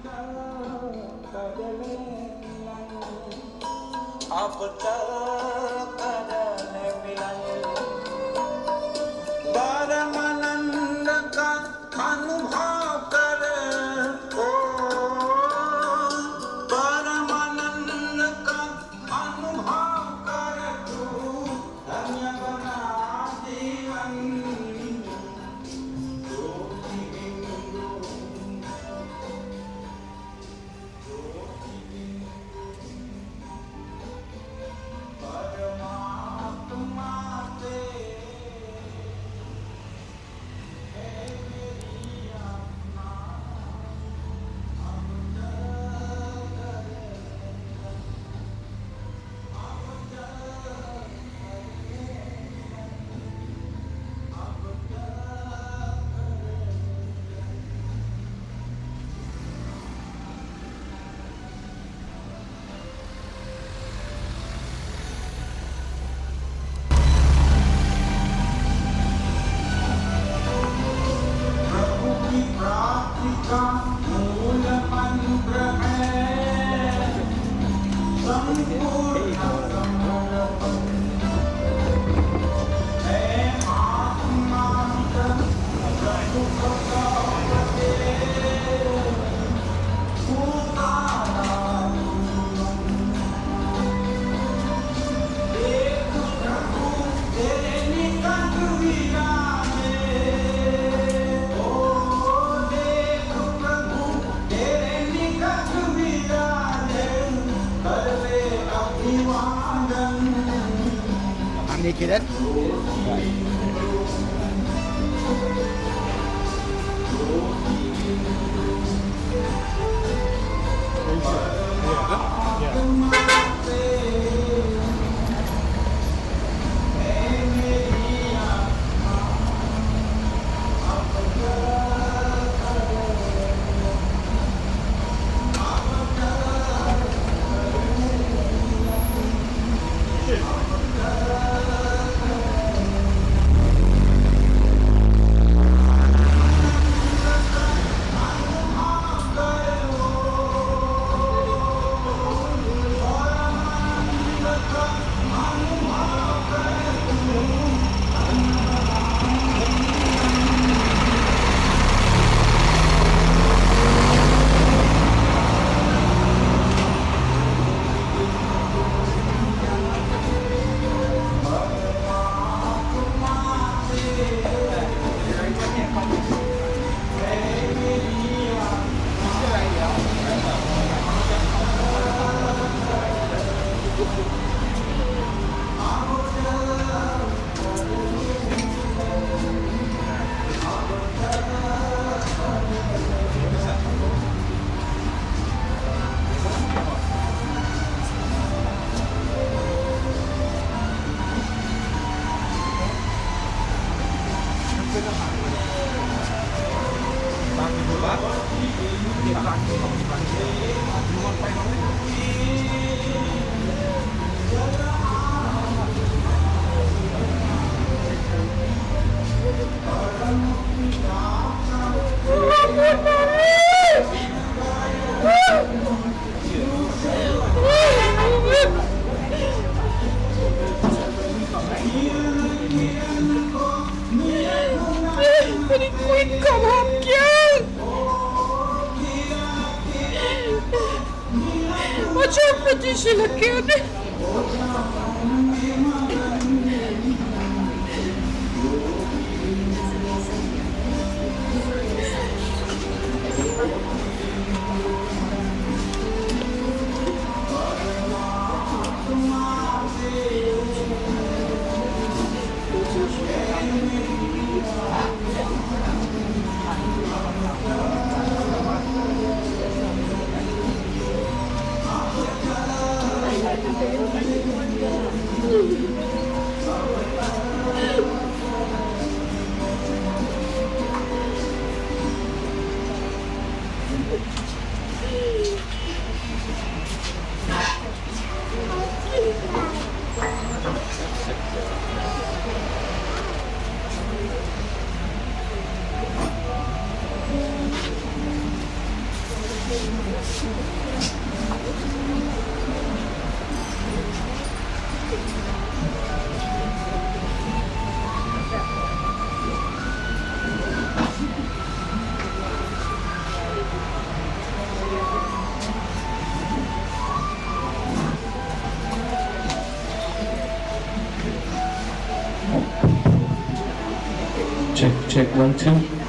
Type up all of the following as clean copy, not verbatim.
अब तक अदल मिलन परमानंद का अनुभव कर ओ परमानंद का अनुभव कर तू धन्य बना जीवन I'm naked. Right. Potential again. Check 1 2.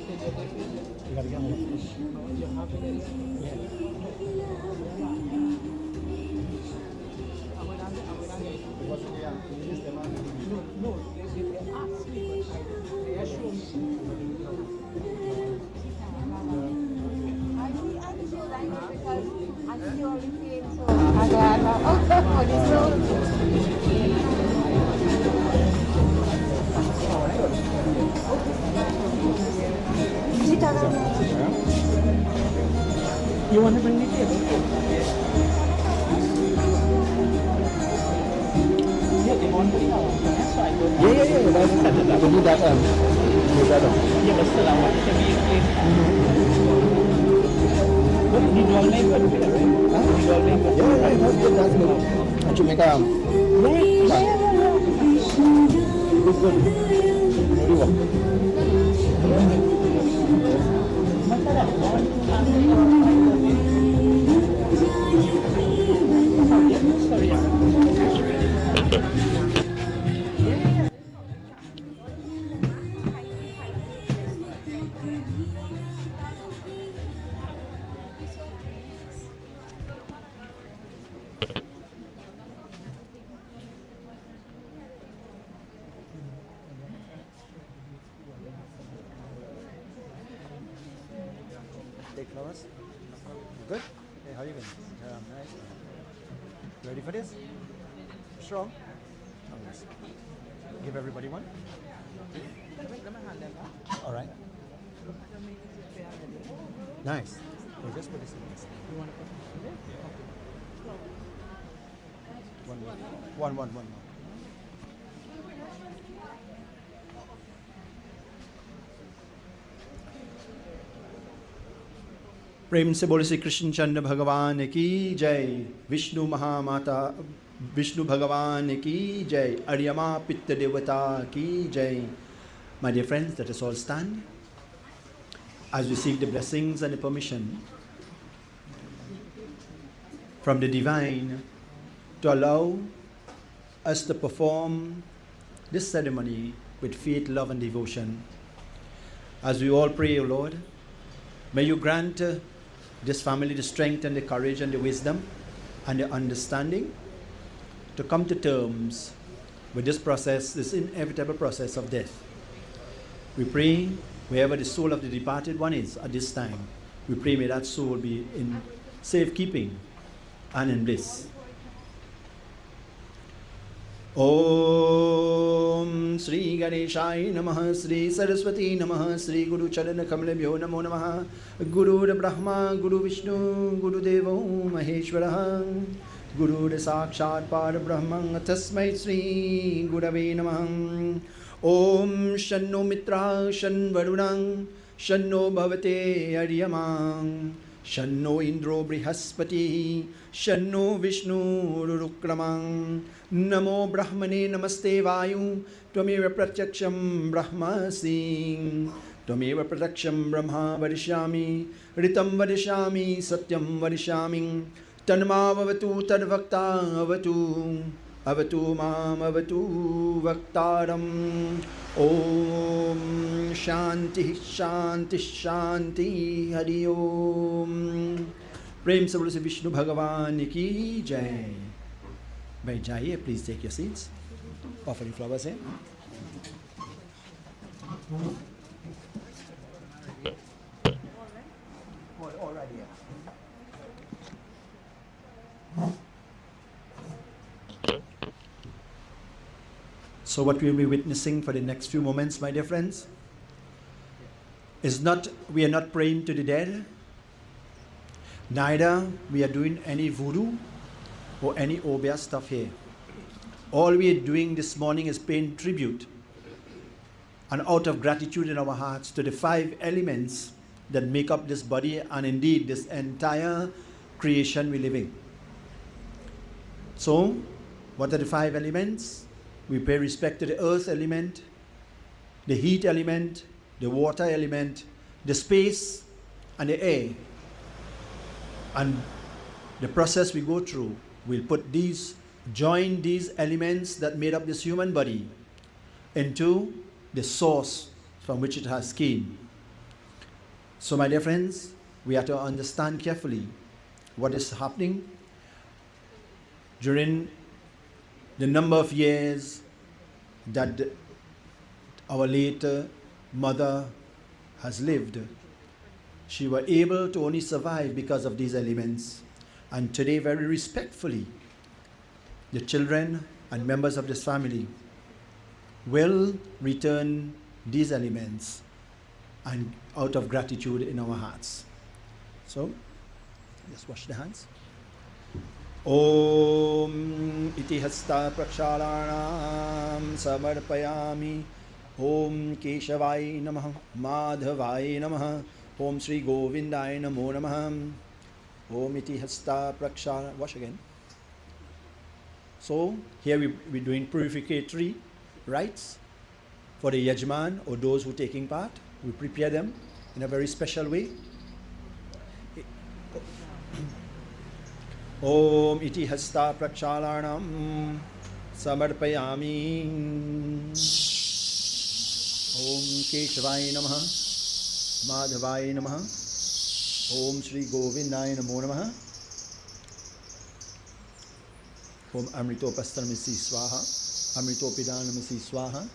You gotta get one. You want to bring the table? Yeah, they want to be out. That's right. Yeah. That's we need that. Yeah, but still, I want it to be in place. But you all make good, right? You all make good. Yeah, that's good. That's good. I should make a. Good, good. Very well. Take flowers. Good? Hey, how are you doing? Nice. Ready for this? Strong? Oh, yes. Give everybody one. All right. Nice. Well, just put this in this. You want to put it in there? One more. प्रेम से बोले श्री कृष्ण चंद्र भगवान की जय, विष्णु महामाता विष्णु भगवान की जय, अर्यमा पित्त देवता की जय. My dear friends, let us all stand as we seek the blessings and the permission from the divine to allow us to perform this ceremony with faith, love and devotion. As we all pray, O Lord, may you grant this family the strength and the courage and the wisdom and the understanding to come to terms with this process, this inevitable process of death. We pray wherever the soul of the departed one is at this time, we pray may that soul be in safekeeping and in bliss. Om Sri Ganeshaya Namaha, Sri Saraswati Namaha, Sri Guru Charana Kamalabhyo Namo Namaha, Guru Brahma, Guru Vishnu, Guru Devo Maheshwaraha, Guru Sakshat Parabrahman, Tasmai Sri Gurave Namaha. Om Shanno Mitra, Shan Varunang, Shanno Bhavate Aryamang, Shanno Indro Brihaspati, Shanno Vishnu Rukramang, Namo Brahmane Namaste Vayu, Tvameva Pratyaksham Brahmasi, Tvameva Pratyaksham Brahma Vadishyami, Ritam Vadishyami, Satyam Vadishyami, Tanma Avatu Tadvakta Avatu, Avatu Mam Avatu Vaktaram. Om Shanti Shanti Shanti Hari Om. प्रेम से बोलो से विष्णु भगवान की जय. बैठ जाइए, please take your seats. Offer flowers है. So what we will be witnessing for the next few moments, my dear friends, is not, we are not praying to the dead, neither we are doing any voodoo or any obia stuff here. All we are doing this morning is paying tribute and out of gratitude in our hearts to the 5 elements that make up this body and indeed this entire creation we live in. So, what are the 5 elements? We pay respect to the earth element, the heat element, the water element, the space and the air. And the process we go through, we'll put these, join these elements that made up this human body into the source from which it has came. So, my dear friends, we have to understand carefully what is happening during the number of years that our late mother has lived. She was able to only survive because of these elements. And today, very respectfully, the children and members of this family will return these elements and out of gratitude in our hearts. So, just wash the hands. Om iti hasta prakshalanam samarpayami. Om Keshavai Namah, Madhavai Namah, Om Sri Govindai Namo Namah. Om iti hasta prakshala. Wash again. So here we're doing purificatory rites for the yajman or those who are taking part. We prepare them in a very special way. Om iti hasta prakshalanam samarpayami. Om Keshavai Namaha, Madhavai Namaha, Om Sri Govindai Namo Namaha. Om Amritopastramisi Swaha, Amritopidanamisi Swaha,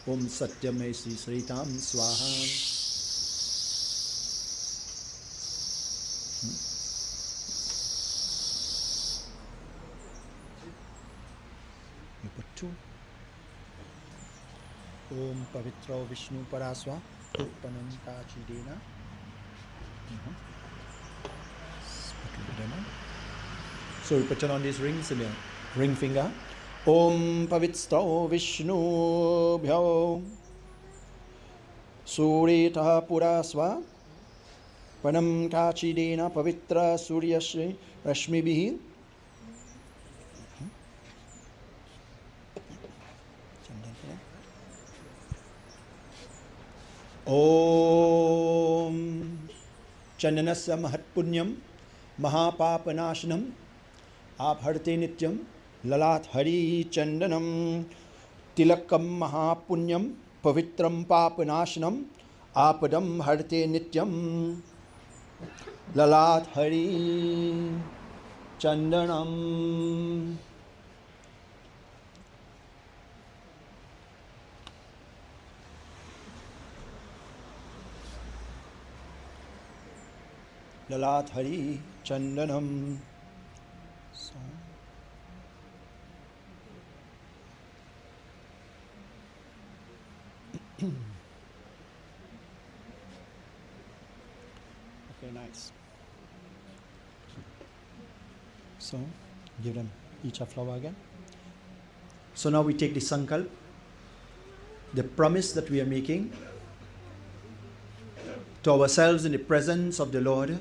Om Satyamesi Sritam Swaha. You put two. Om Pavitra Vishnu Paraswa, Utpanam Kachidena. So we put on these rings in the ring finger. Om Pavitra Vishnu Bhyo Surita Puraswa Panam Kachidena Pavitra Suryashri Rashmi Bihi. Om Chandanasya Mahatpunyam Mahapapanashanam Abharte Nityam Lalat Hari Chandanam Tilakam Mahapunyam Pavitram Papanashanam Apadam Harte Nityam Lalat Hari Chandanam. Lalat Hari Chandanam. So. Okay, nice. So, give them each a flower again. So now we take the sankalp, the promise that we are making to ourselves in the presence of the Lord,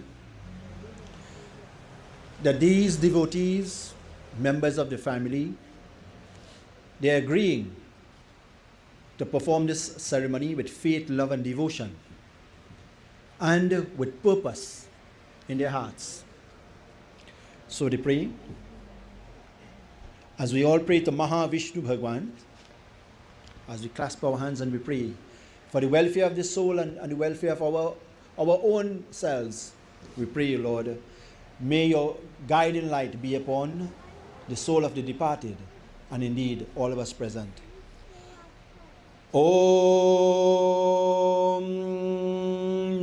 that these devotees, members of the family, they are agreeing to perform this ceremony with faith, love and devotion and with purpose in their hearts. So they pray, as we all pray to Mahavishnu Bhagwan, as we clasp our hands and we pray for the welfare of the soul and the welfare of our own selves, we pray, Lord, may your guiding light be upon the soul of the departed and indeed all of us present. Om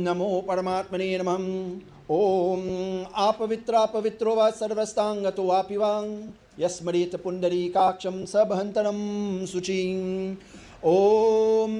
Namo Paramatmane Namah. Om Apavitra Pavitrova Sarvastangato Apivang Yasmarita Pundari Kaksham Sabhantanam Suching. Om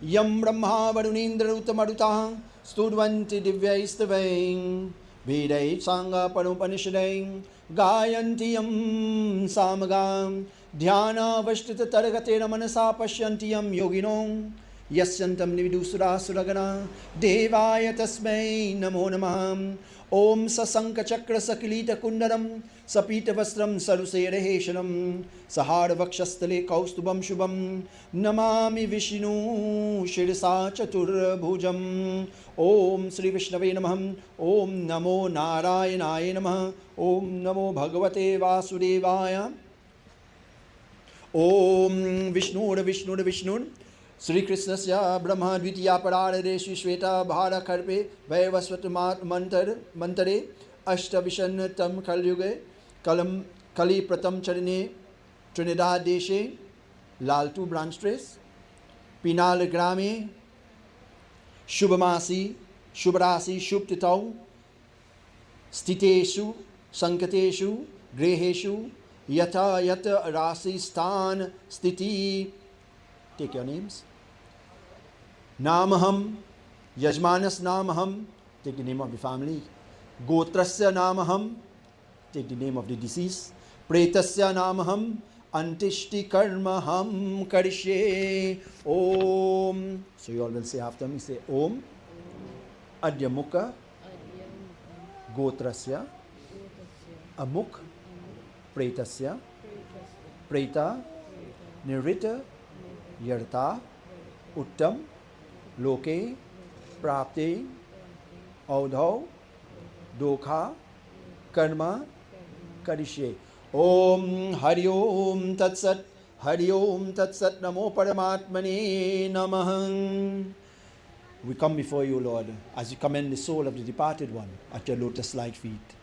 Yam Brahma Varunindra Uttamaruta Studvanti Divyaistavang Vedai Sangha Panupanishadang Gayanti Yam Samagam Dhyana Vashtita Targatena Manasa Pashyanti Yam Yoginong Yasyantam Nividusura Suragana Devaya Tasmai Namo Namah. Om Sasanka Chakra Sakilita Kundaram Sapita Vastram Sarusere Heshanam Sahara Vakshastale Kaustubam Shubham Namami Vishnu Shirisa Chatur Bhujam. Om Sri Vishnave Namah. Om Namo Narayanaya Namah. Om Namo Bhagavate Vasudevaya. Om Vishnu Vishnu Vishnu Sri Krishnasya Brahma Dvitiya Pararadeshi Shveta Bhara Karpe Vaivasvat Mantare Ashtavishan Tam Kalyuge Kalam Kali Pratam Charine Trinidad Deshe Laltoo Branch Trace Pinal Grame Shubhamasi Shubhrasi Shubtitau Stiteshu Sankateshu Greheshu Yata Yata Rasi Stan Stiti. Take your names. Namaham, Yajmanas Namaham, take the name of the family. Gotrasya Namaham, take the name of the deceased. Pretasya Namaham, Antishti Karmaham Karishe. Om. So you all will say after me, say Om. Adyamukha, Gotrasya, Amuk, Pretasya, Preta, Nirita, Yarta, Uttam, Loke, Prapte, Audhav, Dokha, Karma, Karishe. Om Hari Om Tat Sat, Hari Om Tat Sat, Namo Paramatmane Namah. We come before you, Lord, as you commend the soul of the departed one at your lotus-like feet.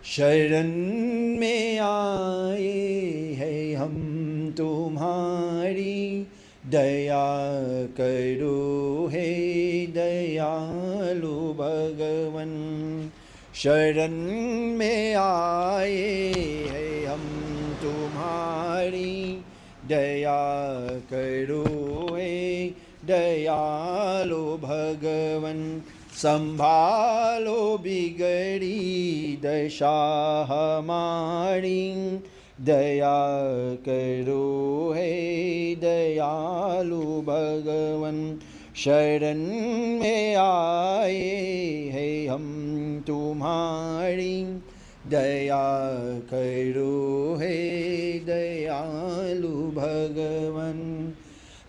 Sharan mein aaye hai hum tumhari, daya karo hai dayalu Bhagavan. Sharan mein aaye hai hum tumhari, daya karo hai dayalu Bhagavan. संभालो बिगड़ी दशा हमारी, दया करो हे दयालु भगवन. शरण में आए हैं हम तुम्हारी, दया करो हे दयालु भगवन.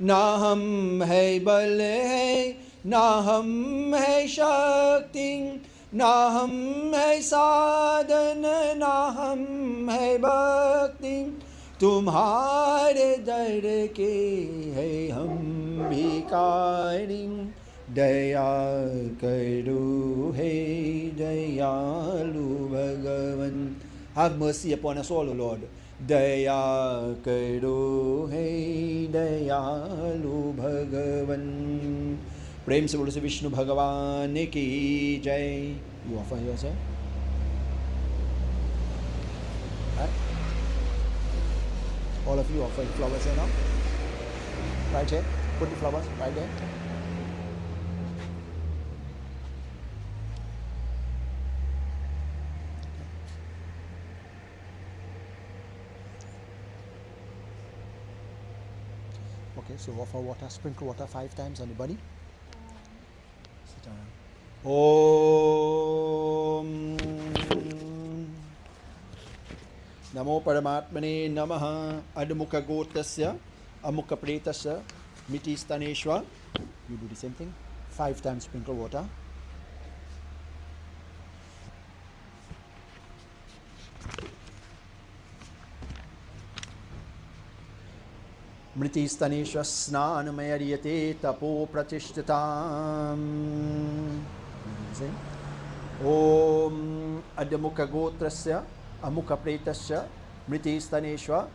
ना हम है बल है, ना हम है शक्ति, ना हम है साधन, ना हम है भक्ति. तुम्हारे दर के है हम भिखारी, दया करो हे दयालु भगवन. Have mercy upon us all, O Lord. दया करो हे दयालु भगवन. प्रेम से बोलो से विष्णु भगवान की जय. You offer yourself. Right? All of you offer the flowers here now. Right here. Put the flowers right there. Okay, so offer water, sprinkle water 5 times on the body. Om Namo Paramatmane Namaha. Admukha Gotasya Amukha Pretasya Miti Staneshwa. You do the same thing. 5 times sprinkle water. Mriti Staneshwa Snanamayariyate Tapo Pratishtatam. Om Adamukha Gotrasya Amukha Pretasya Mriti Staneshwa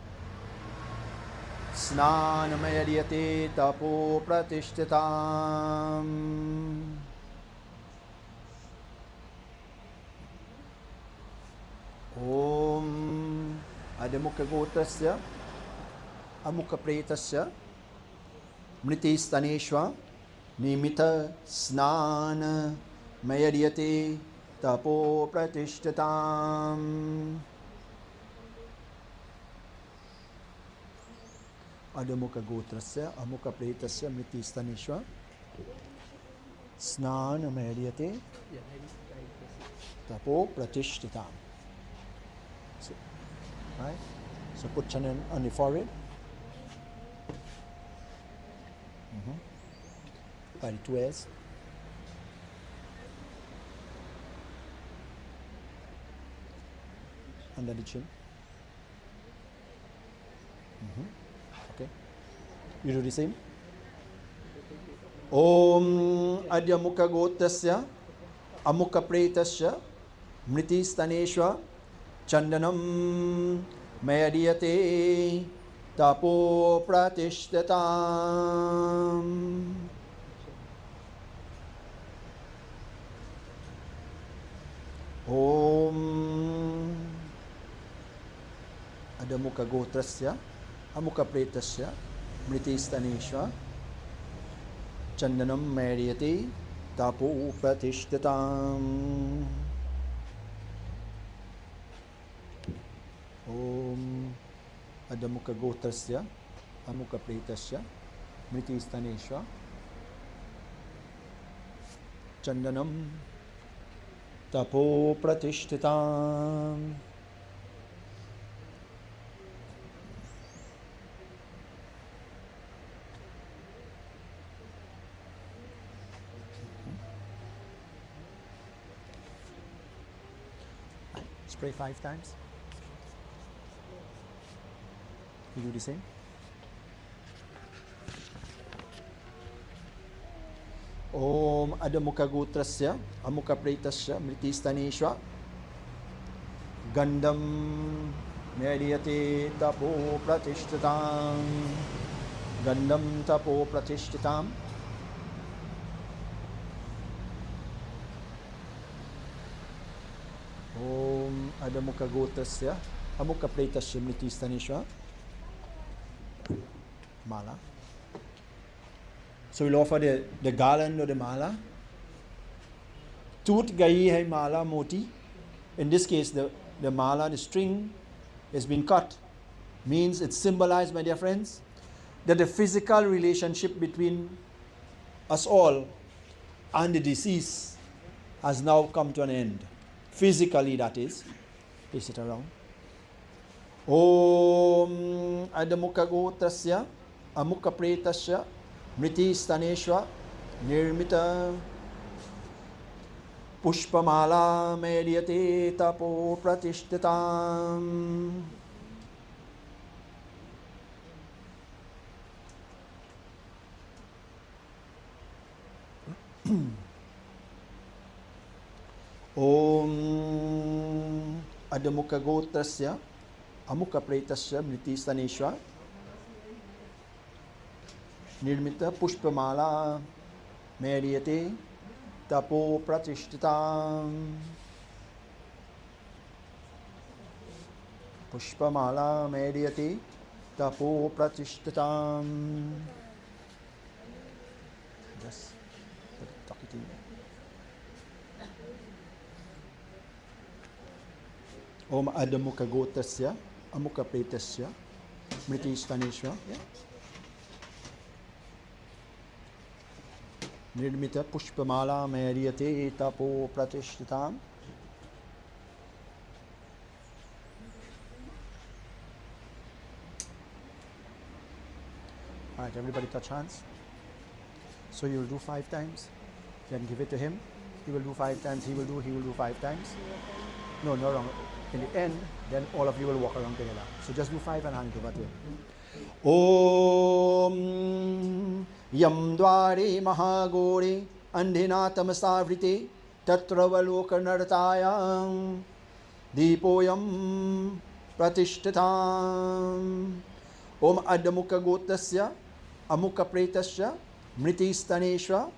Snanamayariyate Tapo Pratishtatam. Om Adamukha Gotrasya Amukha Pretasya Mriti Staneshwa Nimita Snana Mayariyate Tapo Pratishtatam. Adamukha Gotrasya Amukha Pretasya Mriti Staneshwa Snana Mayariyate Tapo Pratishtatam. So, right? So put Chandan on the forehead. By the 2 ears. Under the chin. Okay. You do the same. Om Adya Mukha Gotasya Amukha Pretasya Mriti Staneshwa Chandanam Mayadiyate Tapo Pratishtatam. Om Adamukha Gotrasya Amukha Pretasya Mriti Staneshwa Chandanam Mayadiyate Tapo Pratishtatam. Om Adamukha Gotrasya Amukha Pretasya Mriti Staneshwa Chandanam Tapo Pratishtitam. Spray 5 times. You do the same. Om Adamukha Gotrasya Amukha Pretasya Mriti Staneshwa Gandam Mediyate Tapo Pratishtatam. Gandam Tapo Pratishtatam. Om Adamukha Gotrasya Amukha Pretasya Mriti Staneshwa Mala. So we'll offer the garland or the mala. Toot gayi hai mala moti. In this case, the mala, the string, has been cut. Means it's symbolized, my dear friends, that the physical relationship between us all and the deceased has now come to an end. Physically, that is. Place it around. Om Adamukha Gotrasya Amukha Pretasya Mriti Staneshwa Nirmita Pushpamala Mediyate Tapo Pratishtatam. Om Adamukha Gotrasya Amukha Pretasya Mriti Staneshwa Nirmita Pushpamala Mediyate Tapo Pratishtatam. Pushpamala Mediyate Tapo Pratishtatam. Just tuck it in. Om Adamukha Gotrasya Amukha Pretasya Mriti Staneshwa Nirmita Pushpamala Mediyate Tapo Pratishtatam. Alright, everybody touch hands. So you will do 5 times, then give it to him. He will do 5 times, he will do 5 times. No wrong. In the end, then all of you will walk around together. So just do 5 and hand it over to him. Om Yam Dware Mahagore Andhinatam Savrite Tatravaloka Nartayam Deepoyam Pratishtatam. Om Adamukha Gotasya Amukha Pretasya Mriti Staneshwa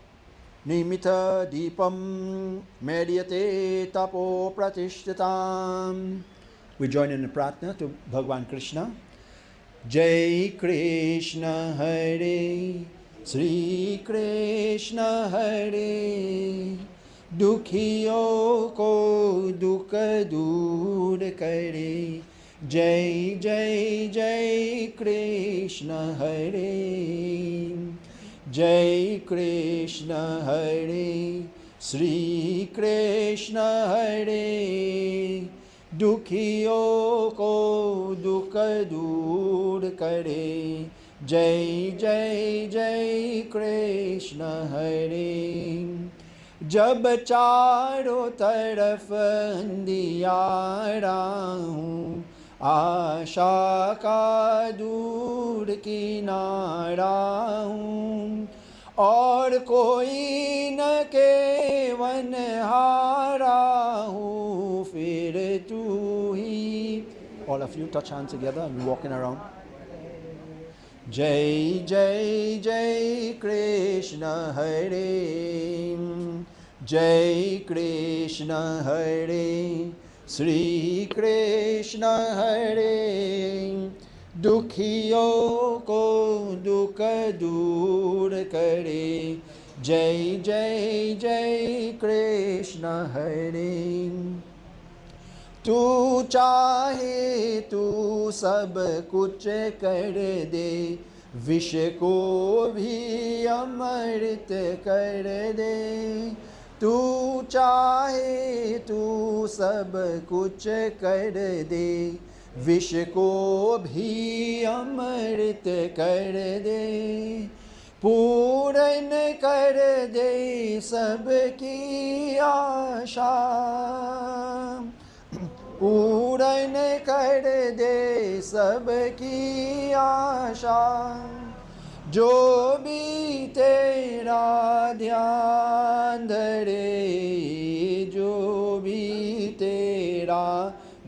Nimita Deepam Mediyate Tapo Pratishtatam. We join in the pratna to Bhagwan Krishna. Jai Krishna Hare Sri Krishna Hare Dukhiyo ko dukha dur kare. Jai Jai Jai Krishna Hare Jai Krishna Hare Sri Krishna Hare Dukhiyo ko dukha dur kare. Jai Jai Jai Krishna Hare. जब चारों तरफ अंधियारा हूँ आशा का दूर किनारा हूँ और कोई न केवन हारा हूँ फिर तू ही. All of you touch hands together and walking around. Jai Jai Jai Krishna Hare, Jai Krishna Hare, Sri Krishna Hare. दुखियों को दुख दूर करे. जय जय जय कृष्ण हरे. तू चाहे तू सब कुछ कर दे, विष को भी अमृत कर दे. तू चाहे तू सब कुछ कर दे, विष को भी अमृत कर दे. पूर्ण कर दे सबकी आशा, पूर्ण कर दे सबकी आशा. जो भी तेरा ध्यान धरे, जो भी तेरा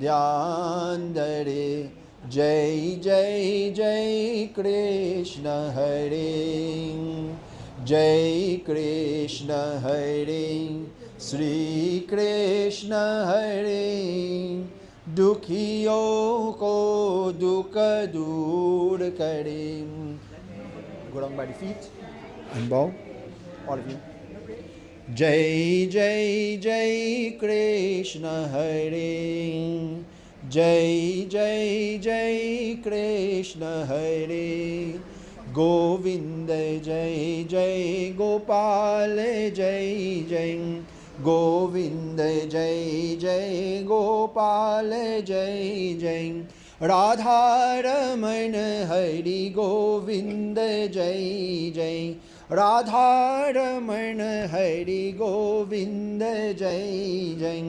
ध्यान धरे. जय जय जय कृष्ण हरे, जय कृष्ण हरे, श्री कृष्ण हरे. दुखियों को दुख दूर करे. Go down by the feet and bow, all of you. जय जय जय कृष्ण हरे, जय जय जय कृष्ण हरे. गोविंद जय जय गोपाल जय जय, गोविंद जय जय गोपाल जय जय. राधा रमण हरि गोविंद जय जय, राधा रमण हरि गोविंद जय जय.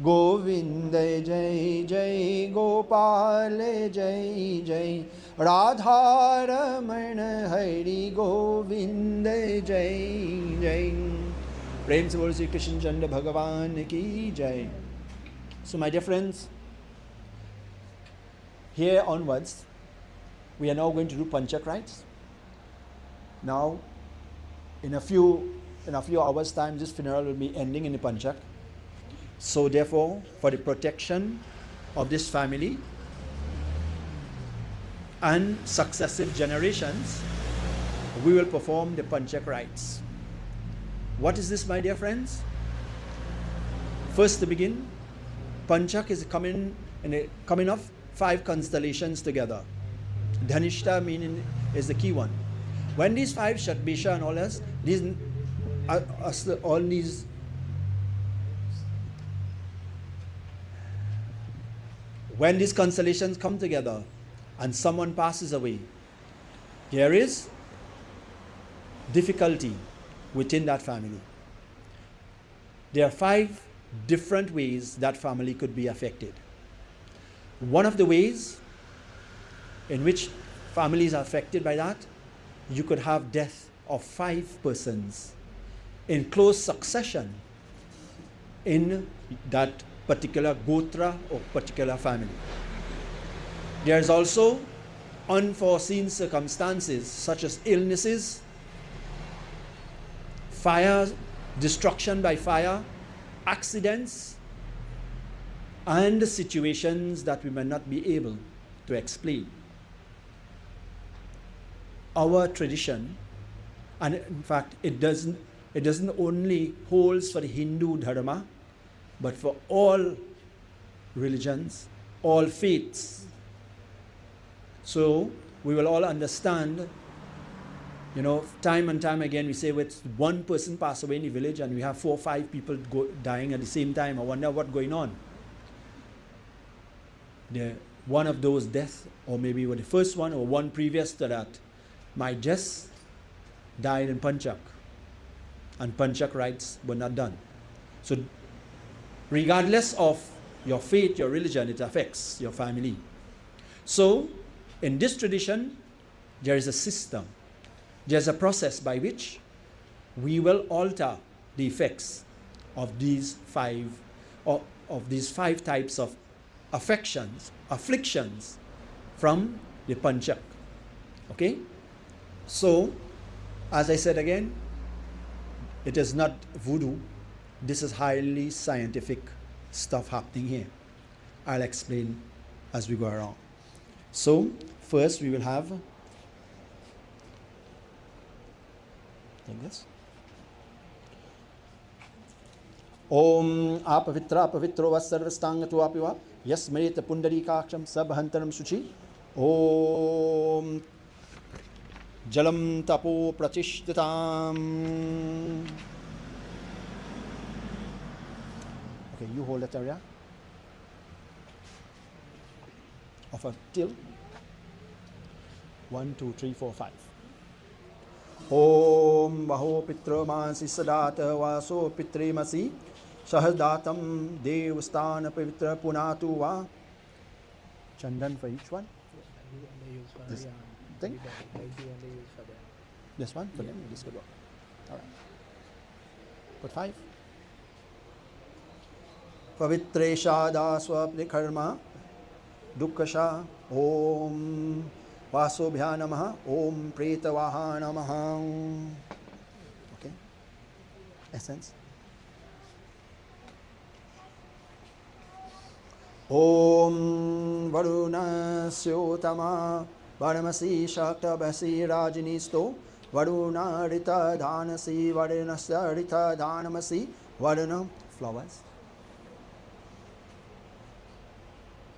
गोविंद जय जय गोपाल जय जय, राधा रमण हरि गोविंद जय जय. प्रेम से बोलो श्री कृष्ण चंद्र भगवान की जय. So my dear friends, here onwards we are now going to do Panchak rites. Now in a few hours time this funeral will be ending in the Panchak. So therefore, for the protection of this family and successive generations, we will perform the Panchak rites. What is this, my dear friends? First to begin, Panchak is coming of 5 constellations together. Dhanishta meaning is the key one. When these 5 Shatbisha and all else, all these when these constellations come together and someone passes away, there is difficulty within that family. There are 5 different ways that family could be affected. One of the ways in which families are affected by that, you could have death of 5 persons in close succession in that particular gotra or particular family. There is also unforeseen circumstances such as illnesses, fire, destruction by fire, accidents, and situations that we may not be able to explain. Our tradition, and in fact it doesn't only holds for the Hindu dharma, but for all religions, all faiths. So we will all understand, time and time again we say with one person pass away in the village and we have 4 or 5 people dying at the same time. I wonder what's going on. One of those deaths, or maybe the first one or one previous to that, might just died in Panchak, and Panchak rites were not done. So regardless of your faith, your religion, it affects your family. So in this tradition, there is a system, there's a process by which we will alter the effects of these five types of afflictions from the panchak. Okay? So, as I said again, it is not voodoo. This is highly scientific stuff happening here. I'll explain as we go around. So, first we will have, like this. Om apavitra pavitro va sarvastanga tu apiva yasmrita pundarikaksham sabhantaram suchi. Om jalam tapo prachishtatam. Okay, you hold that area of a till 1, 2, 3, 4, 5. Om Vaho Pitra Mansi Sadata Vaso Pitre Masi Sahadatam Devastana Pavitra Punatu Va. Chandan for each one. This thing? This one for them? This could work. Alright. Put 5. Pavitresha Daswapni Karma Dukkasha Om Vasobhya Namaha Om Pretavaha Namaha. Okay. Essence. Om Varuna Syotama Varamasi Shaktabasi Rajinisto Varuna Rita Dhanasi Varunasya Rita Dhanamasi Varuna flowers.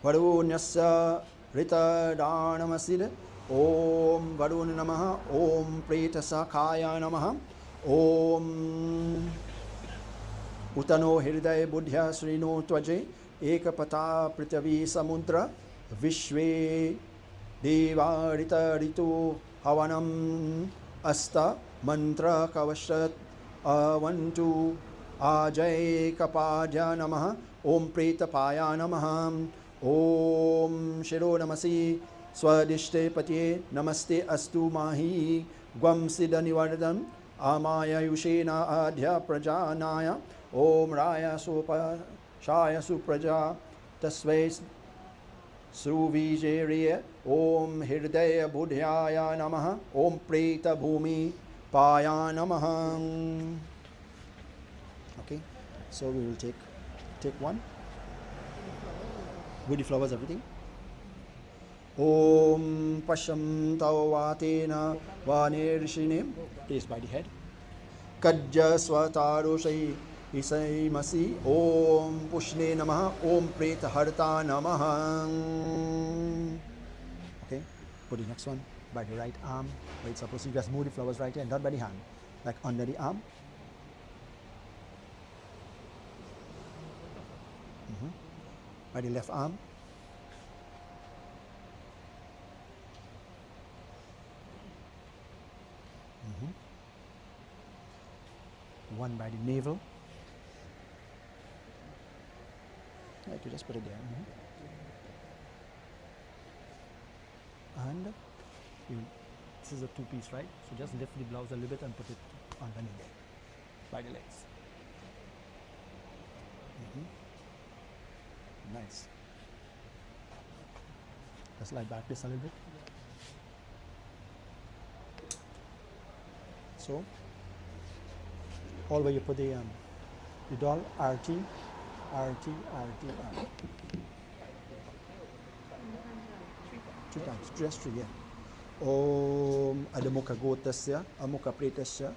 Varunasya Rita Dhanamasid Om Varun Namaha Om Pretasa Kaya Namaha Om Utano Hridaya Buddhya Srino Twaje Ekapata Prithvi Samudra Vishwe Deva Rita Ritu Havanam Asta Mantra Kavashat Avantu Ajay Kapadya Namaha Om Pretapaya Namaha Om Shiro Namasi Swadishte Patye Namaste Astu Mahi Gwam Siddhanivardam Amaya Yushena Adhya Prajanaya Om Raya Sopa Shaya Supraja Tasvais Sruvijeriya Om Hirdaya Buddhaya Namaha Om Preta Bhumi Paya Namaha. Okay, so we will take one. Woody flowers, everything. Om Pasham Tavatena Vanirshine. Placed by the head. Kajja Swatarushai Isai Masi. Om Pushne Namaha. Om Preta Harta Namaha. Okay, put the next one by the right arm. Wait, suppose you just move the flowers right here and not by the hand. Like under the arm. By the left arm. One by the navel. Right, you just put it there. And this is a two-piece, right? So just lift the blouse a little bit and put it underneath there, by the legs. Nice. Just slide back this a little bit. So, all where you put the doll, RT, RT, RT, RT. 3 times, just 3, yeah. Om Adamukha Gotasya, Amukha Pretasya,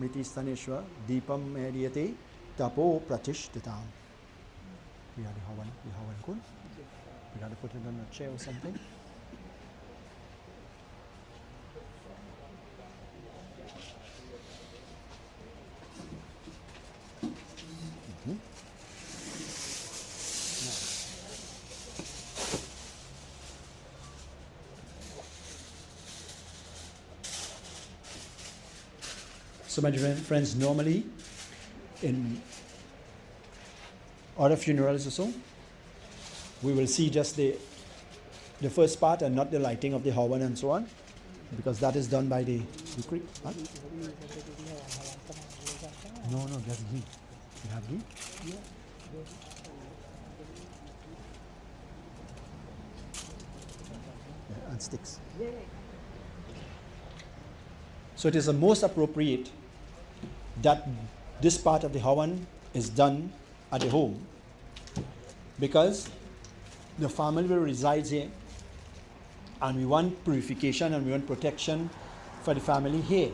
Mritistaneshwa, Deepam Mediyate, Tapo Pratishtitam. We have the Havan Kun. We got to put it on a chair or something. So my dear friends, normally in other funerals or so, we will see just the first part and not the lighting of the Havan and so on. because that is done by the creek. Huh? No, that's ghee. You have ghee? Yeah, and sticks. So it is the most appropriate that this part of the Havan is done at the home, because the family will reside here, and we want purification and we want protection for the family here.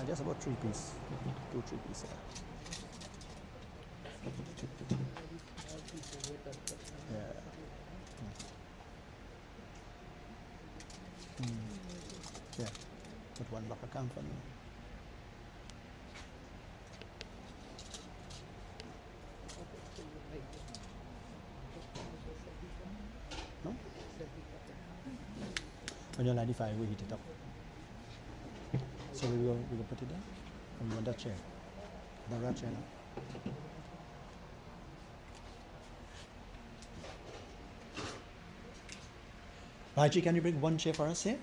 Just about 3 pieces, 2-3 pieces. Yeah. Yeah. Put one bucket come for me. No? When you're 95, we heat it up. So we will put it there. And we want that chair. That chair now. Raji, can you bring one chair for us here?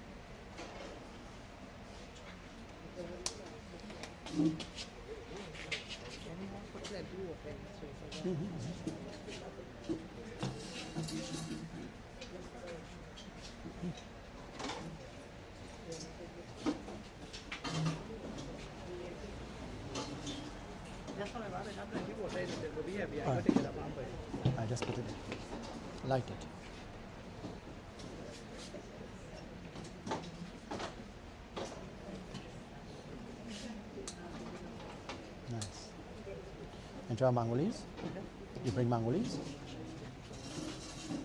I just put it in. Light it. Nice. And try mango leaves? You bring mango leaves?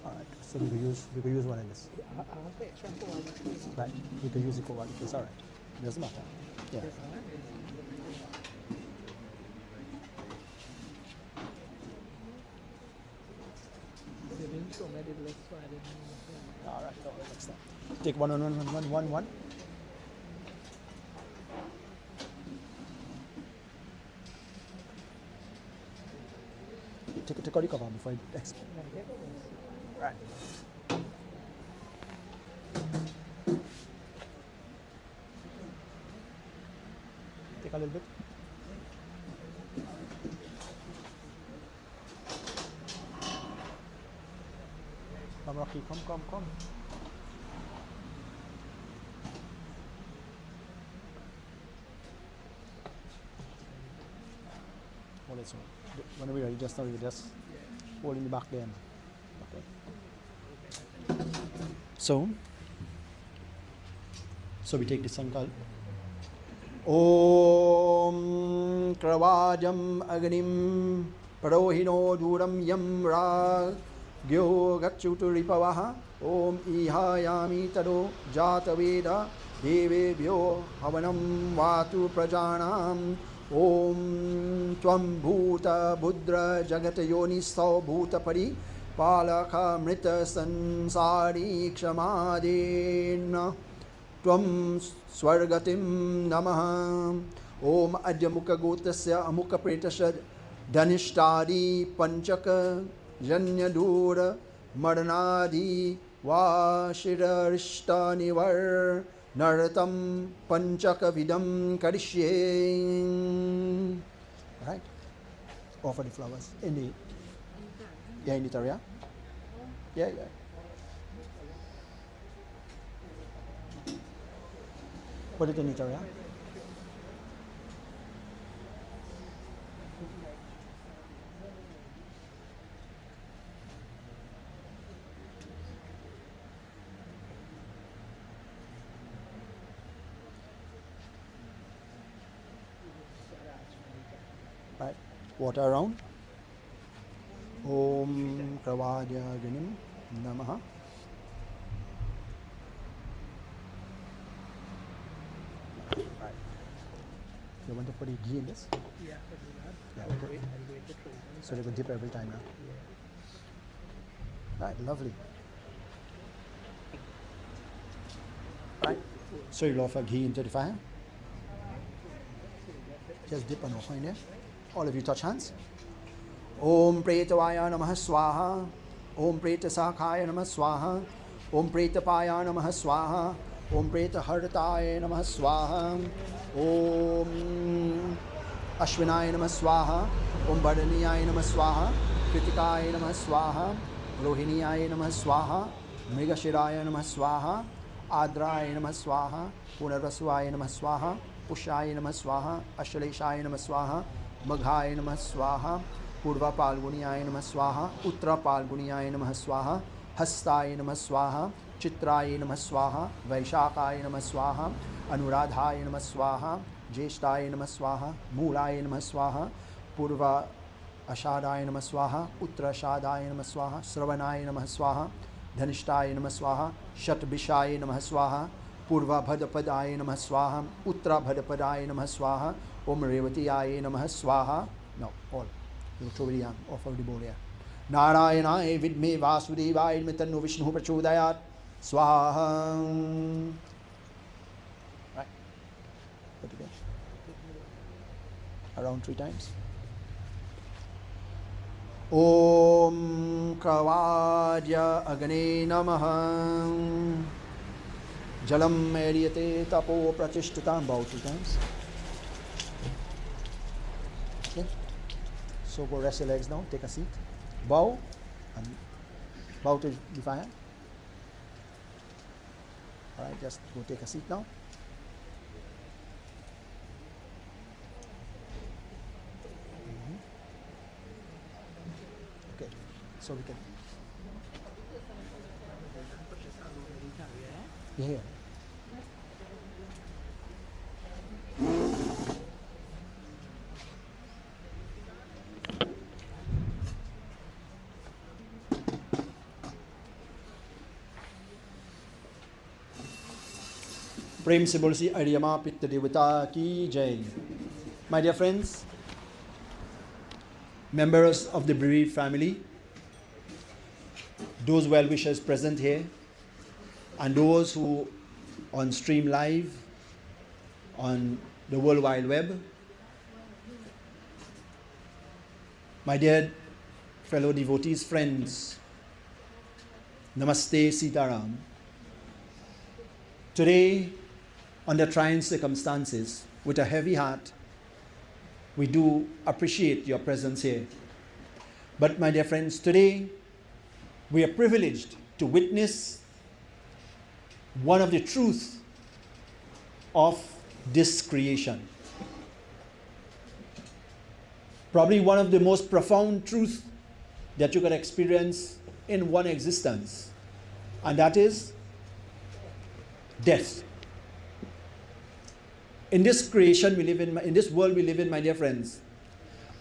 Alright, so we could use one of this. Right, we could use it for one. It's alright. Doesn't matter. Yeah. Alright, no, next time. Take one. Take all the cover before you explain. Right. Take a little bit. Come, Rocky, come. Hold it so. When we are ready, just hold in the back there. Okay. So we take this sankalp. Om Kravajam Agnim Parohino Duram Yam Gyo Gachutu Ripavaha Om Ihayami Tado Jataveda Devebhyo Havanam Vatu Prajanam Om Tvam Bhuta Budra Jagat Yoni Sau Bhuta Pari Palaka Mrita Sansari Kshamadena Tvam Swargatim Namaha Om Adyamuka Gotasya Amuka Pretasya Dhanishtadi Panchaka Janyadura Maranadi Vashirarishta Naratam Panchaka Vidam Karishye. Right? Offer the flowers in the area. Yeah. Put it in the area. Right, water around. Om Kravadya Ganim Namaha. Right. You want to put ghee in this? Yeah, Yeah, so they will dip every time now. Right, lovely. Right, so you'll offer ghee into the fire. Just dip on the there. All of you touch hands. Om Pretavaya Namaha Swaha. Om Preta Sakhaya Namaha Swaha. Om Preta Paya Namaha Swaha. Om Preta Hartaya Namaha Swaha. Om Ashwinaya Namaha Swaha. Om Bhadaniyaya Namaha Swaha. Kritikaya Namaha Swaha. Rohiniyaya Namaha Swaha. Mrigashiraya Namaha Swaha. Adraya Namaha Swaha. Punarvaswaya Namaha Swaha. Pushaya Namaha Swaha. Ashaleshaya Namaha Swaha. Maghaya Namaha Swaha. Purva Palguniyaya Namaha Swaha. Uttra Palguniyaya Namaha Swaha. Hastaya Namaha Swaha. Chitraya Namaha Swaha. Vaishakaya Namaha Swaha. Anuradhaya Namaha Swaha. Jeshtaya Namaha Swaha. Mulaya Namaha Swaha. Purva Ashadaya Namaha Swaha. Uttra Ashadaya Namaha Swaha. Sravanaya Namaha Swaha. Dhanishtaya Namaha Swaha. Shatbishaya Namaha Swaha. Purva Bhadapadaya Namaha Swaha. Uttra Bhadapadaya Namaha Swaha. Om Revatiyaya Namaha Swaha. Now, all. You throw it down, offer the bowl here. Narayanaye Vidme Vasudevaya Mitanu Vishnu Prachodayat. Swaha. Right. Put it there. Around 3 times. Om Kavadya Agane Namaha. Jalam Meriyate Tapo Prachishtatam. Bow 3 times. Okay. So go rest your legs now. Take a seat. Bow and bow to the fire. Alright, just go take a seat now. Okay, so we can. Yeah. Prem se bolsi Ariyama Pitta Devata ki Jai. My dear friends, members of the bereaved family, those well-wishers present here, and those who on stream live on the World Wide Web, my dear fellow devotees, friends, Namaste Sitaram. Today, under trying circumstances, with a heavy heart, we do appreciate your presence here. But my dear friends, today we are privileged to witness one of the truths of this creation. Probably one of the most profound truths that you can experience in one existence, and that is death. In this creation we live in this world we live in, my dear friends,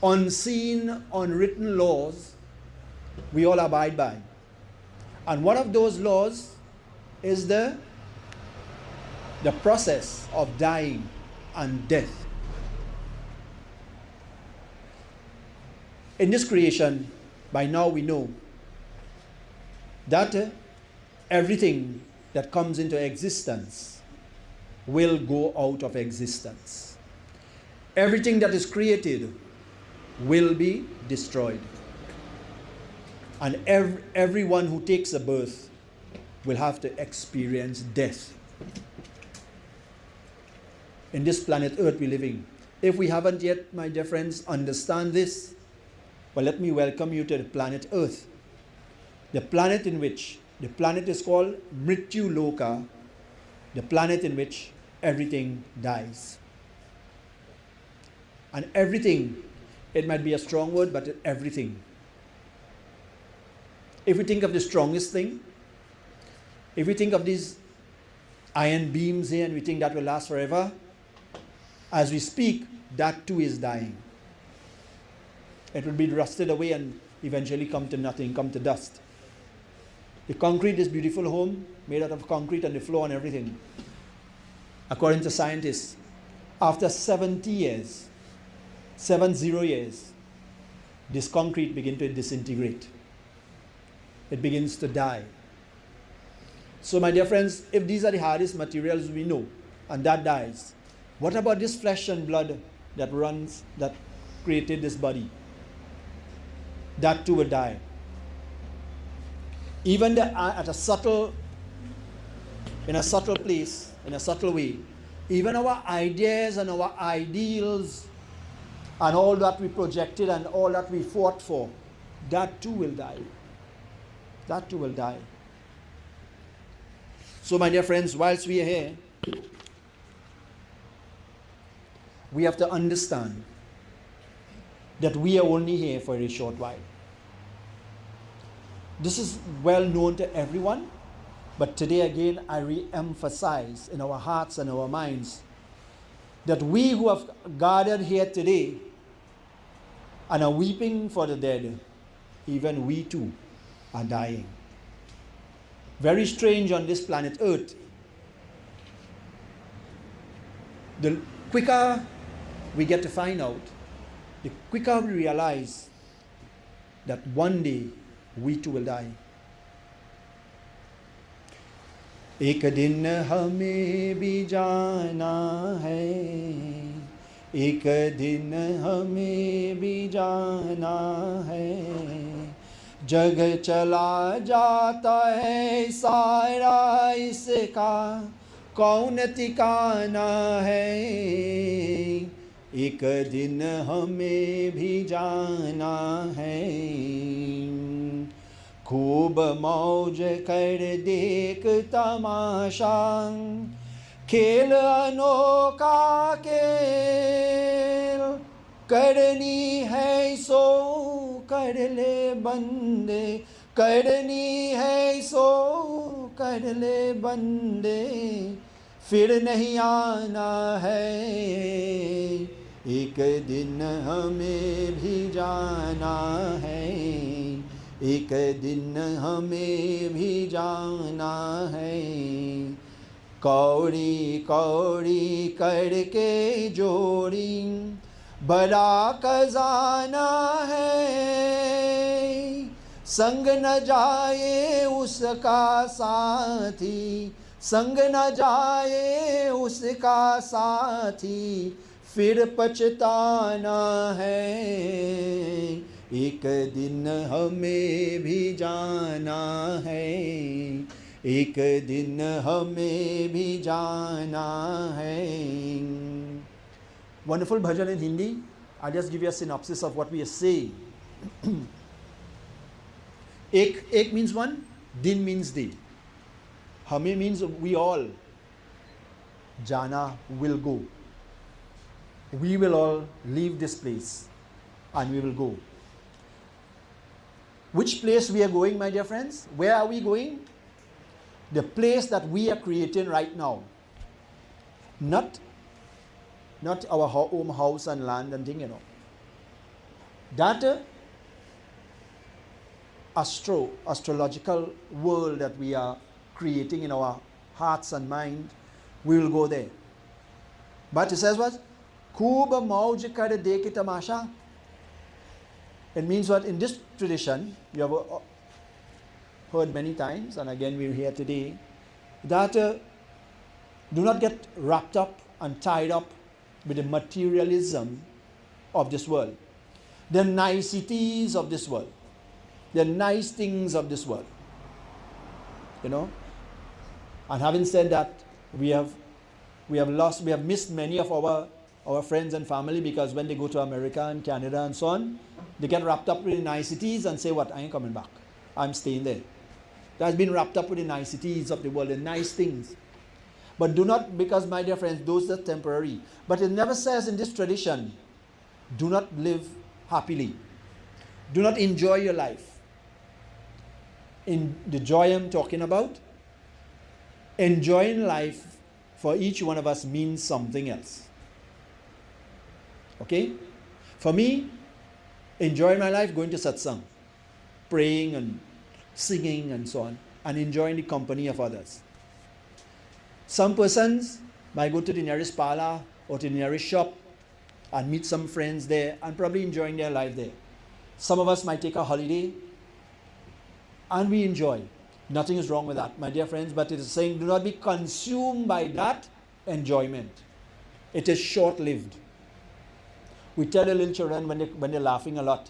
unseen, unwritten laws we all abide by. And one of those laws is the process of dying and death. In this creation, by now we know that everything that comes into existence will go out of existence. Everything that is created will be destroyed. And everyone who takes a birth will have to experience death. In this planet Earth we live in. If we haven't yet, my dear friends, understand this, well, let me welcome you to the planet Earth. The planet is called Mrityu Loka, the planet in which everything dies. And everything, it might be a strong word, but everything. If we think of the strongest thing, if we think of these iron beams here and we think that will last forever, as we speak, that too is dying. It will be rusted away and eventually come to nothing, come to dust. The concrete, this beautiful home made out of concrete and the floor and everything, according to scientists, after 70 years, this concrete begins to disintegrate. It begins to die. So my dear friends, if these are the hardest materials we know, and that dies, what about this flesh and blood that runs, that created this body, that too will die. Even at a subtle, in a subtle place, in a subtle way, even our ideas and our ideals and all that we projected and all that we fought for, that too will die. That too will die. So, my dear friends, whilst we are here, we have to understand that we are only here for a short while. This is well known to everyone, but today again I re-emphasize in our hearts and our minds that we who have gathered here today and are weeping for the dead, even we too are dying. Very strange on this planet Earth. The quicker we get to find out, the quicker we realize that one day we too will die. एक दिन हमें भी जाना है, एक दिन हमें भी जाना है, जग चला जाता है सारा इसका कौन ठिकाना है, एक दिन हमें भी जाना है, खूब मौज कर देख तमाशा, खेल अनोखा खेल, करनी है सो कर ले बंदे, करनी है सो कर ले बंदे, फिर नहीं आना है, एक दिन हमें भी जाना है, एक दिन हमें भी जाना है, कौड़ी कौड़ी करके जोड़ी बड़ा खजाना है, संग न जाए उसका साथी, संग न जाए उसका साथी, फिर पछताना है, एक दिन हमें भी जाना है, एक दिन हमें भी जाना है. Wonderful bhajan in Hindi. I'll just give you a synopsis of what we are saying. Ek means one, din means day. Hame means we all. Jana will go. We will all leave this place and we will go. Which place we are going, my dear friends? Where are we going? The place that we are creating right now. Not our home, house and land and thing, That astrological world that we are creating in our hearts and mind, we will go there. But it says what? Kuba mauj kar dekhe tamasha. It means what? In this tradition, you have heard many times, and again we're here today, that do not get wrapped up and tied up with the materialism of this world, the niceties of this world, the nice things of this world. And having said that, we have missed many of our friends and family, because when they go to America and Canada and so on, they get wrapped up with the niceties and say, what, I ain't coming back, I'm staying there. That has been wrapped up with the niceties of the world, the nice things. But do not, because my dear friends, those are temporary. But it never says in this tradition, do not live happily. Do not enjoy your life. In the joy I'm talking about, enjoying life for each one of us means something else. Okay? For me, enjoying my life, going to satsang, praying and singing and so on, and enjoying the company of others. Some persons might go to the nearest parlor or to the nearest shop and meet some friends there and probably enjoying their life there. Some of us might take a holiday and we enjoy. Nothing is wrong with that, my dear friends, but it is saying do not be consumed by that enjoyment. It is short-lived. We tell the little children when they're laughing a lot,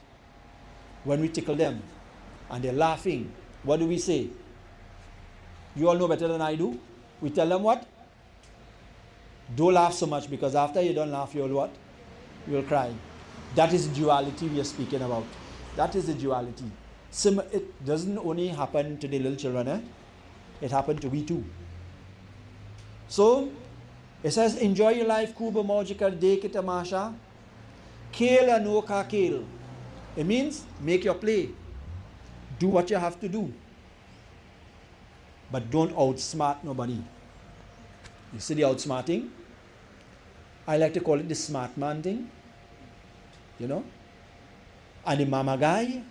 when we tickle them, and they're laughing, what do we say? You all know better than I do. We tell them what? Don't laugh so much, because after you don't laugh, you'll what? You'll cry. That is duality we are speaking about. That is the duality. It doesn't only happen to the little children, it happened to we too. So, it says, enjoy your life, Kuba Mojika De Kitamasha, Kela no ka kale. It means make your play. Do what you have to do. But don't outsmart nobody. You see the outsmarting? I like to call it the smart man thing. You know? And the mama guy,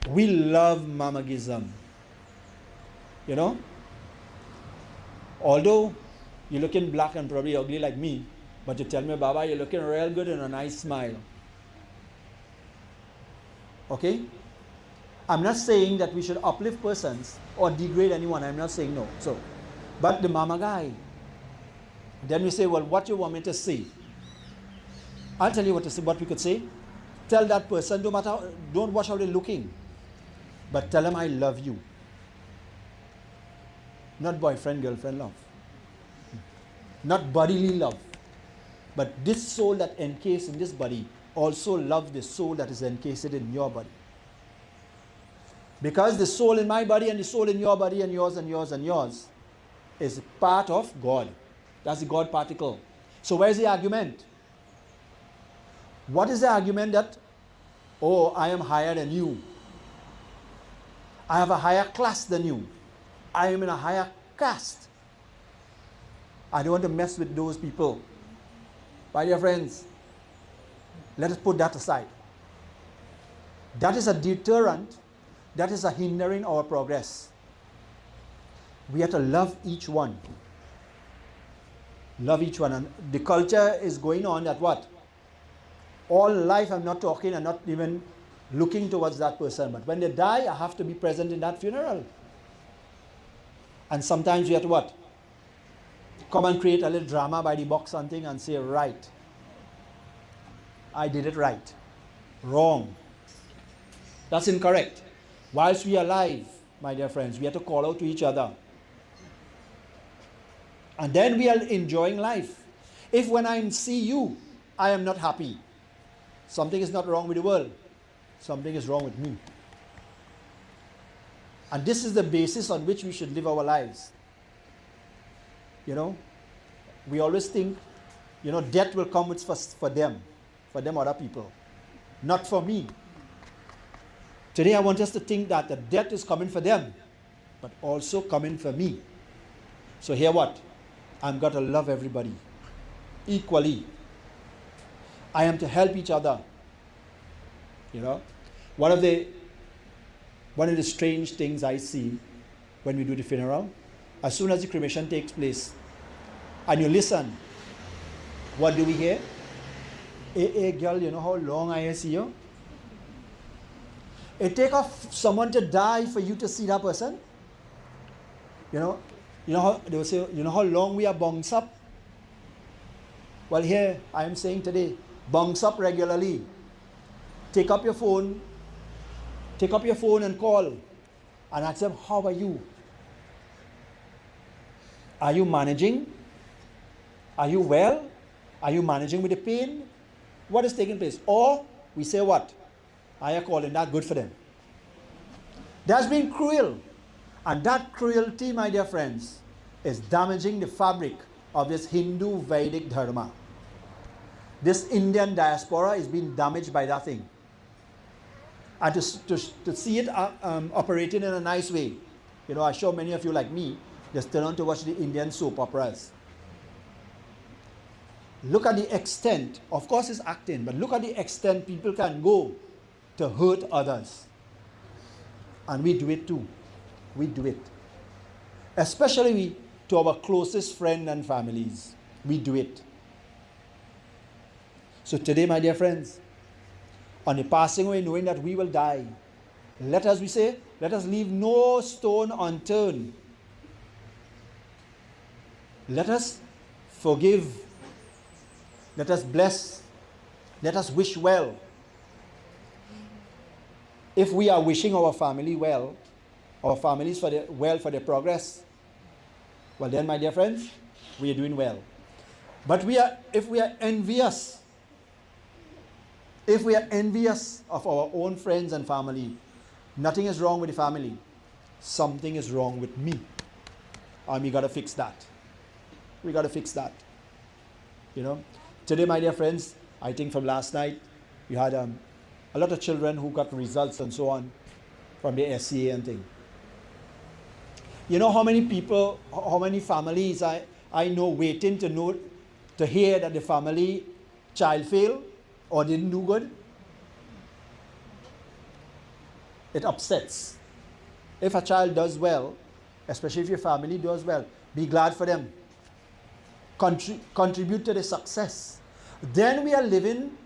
we love mamagism. You know? Although you're looking black and probably ugly like me, but you tell me, Baba, you're looking real good and a nice smile. Okay? I'm not saying that we should uplift persons or degrade anyone. I'm not saying no. So, but the mama guy, then we say, well, what you want me to say? I'll tell you what we could say. Tell that person, don't watch how they're looking, but tell them I love you. Not boyfriend, girlfriend love. Not bodily love. But this soul that encased in this body also love the soul that is encased in your body. Because the soul in my body and the soul in your body and yours and yours and yours is part of God. That's the God particle. So where's the argument? What is the argument that, oh, I am higher than you. I have a higher class than you. I am in a higher caste. I don't want to mess with those people. My dear friends, let us put that aside. That is a deterrent. That is a hindering our progress. We have to love each one. Love each one. And the culture is going on that what? All life I'm not talking, I'm not even looking towards that person. But when they die, I have to be present in that funeral. And sometimes we have to what? Come and create a little drama by the box something and say, right. I did it right. Wrong. That's incorrect. Whilst we are alive, my dear friends, we have to call out to each other. And then we are enjoying life. If when I see you, I am not happy, something is not wrong with the world. Something is wrong with me. And this is the basis on which we should live our lives. You know, we always think, you know, death will come for them other people, not for me. Today I want us to think that the death is coming for them, but also coming for me. So here what? I'm going to love everybody equally. I am to help each other. You know, one of the strange things I see when we do the funeral, as soon as the cremation takes place, and you listen, what do we hear? Hey girl, you know how long I see you? It takes someone to die for you to see that person. You know how they will say, you know how long we are bunks up? Well, here I am saying today, bunks up regularly. Take up your phone and call and ask them, how are you? Are you managing? Are you well? Are you managing with the pain? What is taking place? Or we say what? I am calling that good for them. That's been cruel. And that cruelty, my dear friends, is damaging the fabric of this Hindu Vedic Dharma. This Indian diaspora is being damaged by that thing. And to see it operating in a nice way. You know, I'm sure many of you like me, they still want to watch the Indian soap operas. Look at the extent, of course it's acting, but look at the extent people can go to hurt others. And we do it too. We do it. Especially to our closest friends and families. We do it. So today, my dear friends, on the passing away, knowing that we will die, let us leave no stone unturned. Let us forgive. Let us bless. Let us wish well. If we are wishing our family well, our families for their progress, well then, my dear friends, we are doing well. But if we are envious of our own friends and family, nothing is wrong with the family. Something is wrong with me. And we got to fix that. We got to fix that. You know, today, my dear friends, I think from last night, we had a lot of children who got results and so on from the SCA and thing. You know how many people, how many families I know waiting to hear that the family child failed or didn't do good? It upsets. If a child does well, especially if your family does well, be glad for them. Contribute to the success. Then we are living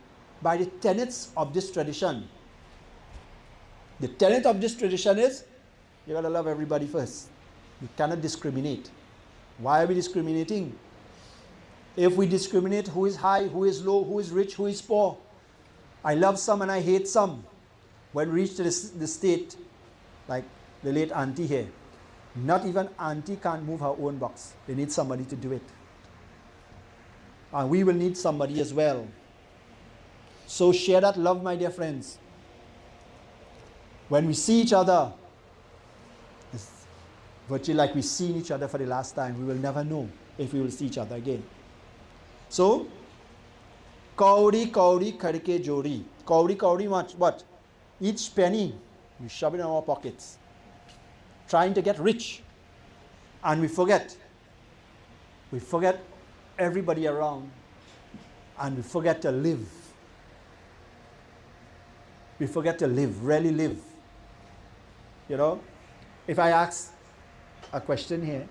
by the tenets of this tradition. The tenet of this tradition is, you got to love everybody first. You cannot discriminate. Why are we discriminating? If we discriminate who is high, who is low, who is rich, who is poor, I love some and I hate some. When we reach to the state, like the late auntie here, not even auntie can't move her own box. They need somebody to do it. And we will need somebody as well. So share that love, my dear friends. When we see each other, it's virtually like we've seen each other for the last time. We will never know if we will see each other again. So, kauri kauri karke jodi. Kauri kauri what? Each penny we shove it in our pockets, trying to get rich, and we forget everybody around, and we forget to live. We forget to live, really live. You know, if I ask a question here,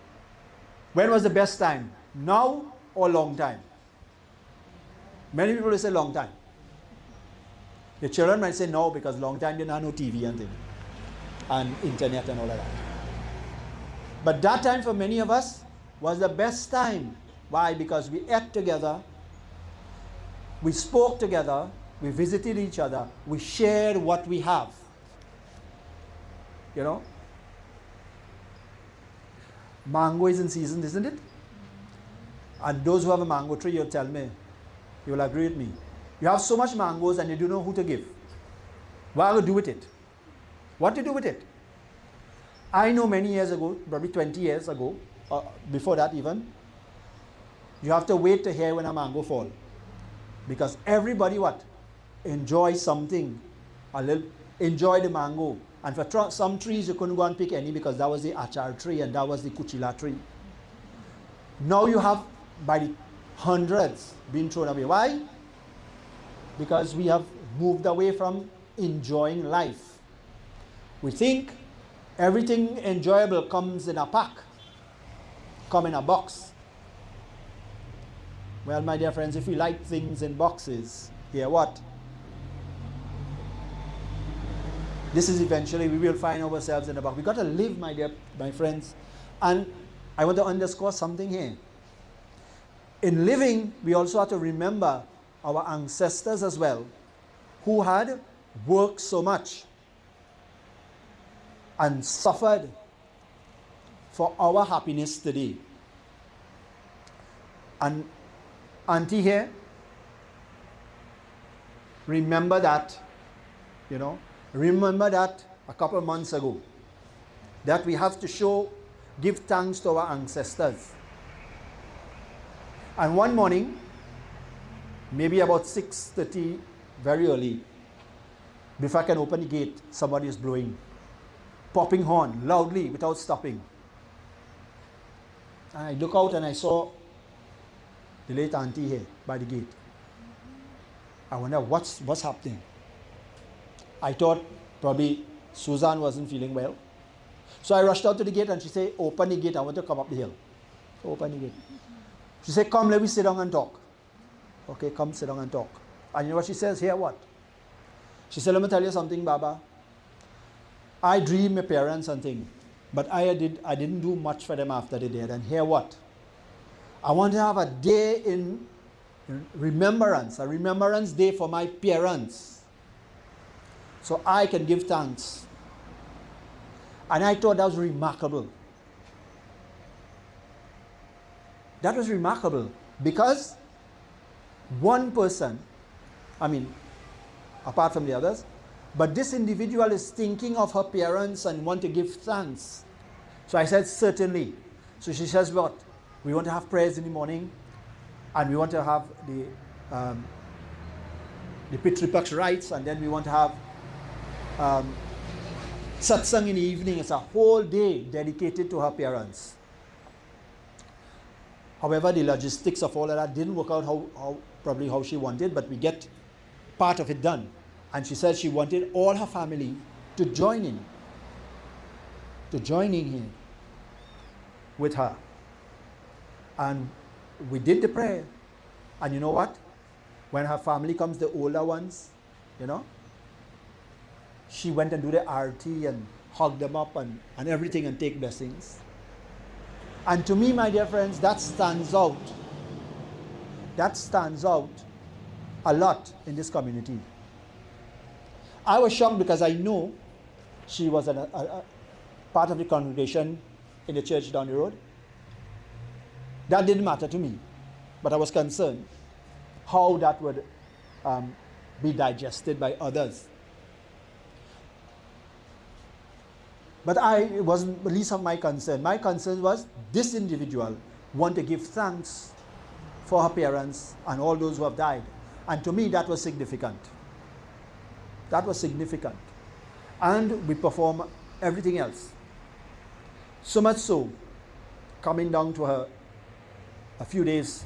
when was the best time? Now or long time? Many people will say long time. The children might say no, because long time they don't have no TV and thing, and internet and all of that. But that time for many of us was the best time. Why? Because we ate together, we spoke together, we visited each other, we shared what we have. You know? Mango is in season, isn't it? And those who have a mango tree, you'll tell me, you will agree with me. You have so much mangoes and you don't know who to give. What to do with it? What to do with it? I know many years ago, probably 20 years ago, before that even, you have to wait to hear when a mango fall. Because everybody what? Enjoy something. Enjoy the mango. And for some trees you couldn't go and pick any because that was the achar tree and that was the kuchila tree. Now you have by the hundreds being thrown away. Why? Because we have moved away from enjoying life. We think everything enjoyable comes in a pack, come in a box. Well, my dear friends, if we like things in boxes, hear what? This is eventually we will find ourselves in a box. We got to live, my friends. And I want to underscore something here. In living, we also have to remember our ancestors as well, who had worked so much and suffered for our happiness today. And auntie here, remember that, remember that a couple of months ago, that we have to give thanks to our ancestors. And one morning, maybe about 6:30, very early, before I can open the gate, somebody is blowing, popping horn loudly without stopping. I look out and I saw the late auntie here by the gate. I wonder what's happening. I thought probably Susan wasn't feeling well. So I rushed out to the gate and she said, open the gate, I want to come up the hill. So open the gate. She said, come, let me sit down and talk. Okay, come sit down and talk. And you know what she says? Hear what? She said, let me tell you something, Baba. I dream my parents and things, but I didn't do much for them after they died. And hear what? I want to have a day in remembrance, a remembrance day for my parents, so I can give thanks. And I thought that was remarkable. That was remarkable because one person, I mean, apart from the others, but this individual is thinking of her parents and want to give thanks. So I said, certainly. So she says, what? We want to have prayers in the morning, and we want to have the Pitru Paksh rites, and then we want to have satsang in the evening. It's a whole day dedicated to her parents. However, the logistics of all of that didn't work out probably how she wanted, but we get part of it done. And she said she wanted all her family to join in here with her. And we did the prayer. And you know what? When her family comes, the older ones, she went and do the arti and hug them up and everything and take blessings. And to me, my dear friends, that stands out. That stands out a lot in this community. I was shocked because I know she was a part of the congregation in the church down the road. That didn't matter to me, but I was concerned how that would be digested by others. But it wasn't the least of my concern. My concern was this individual want to give thanks for her parents and all those who have died. And to me, that was significant. That was significant. And we perform everything else. So much so, coming down to her a few days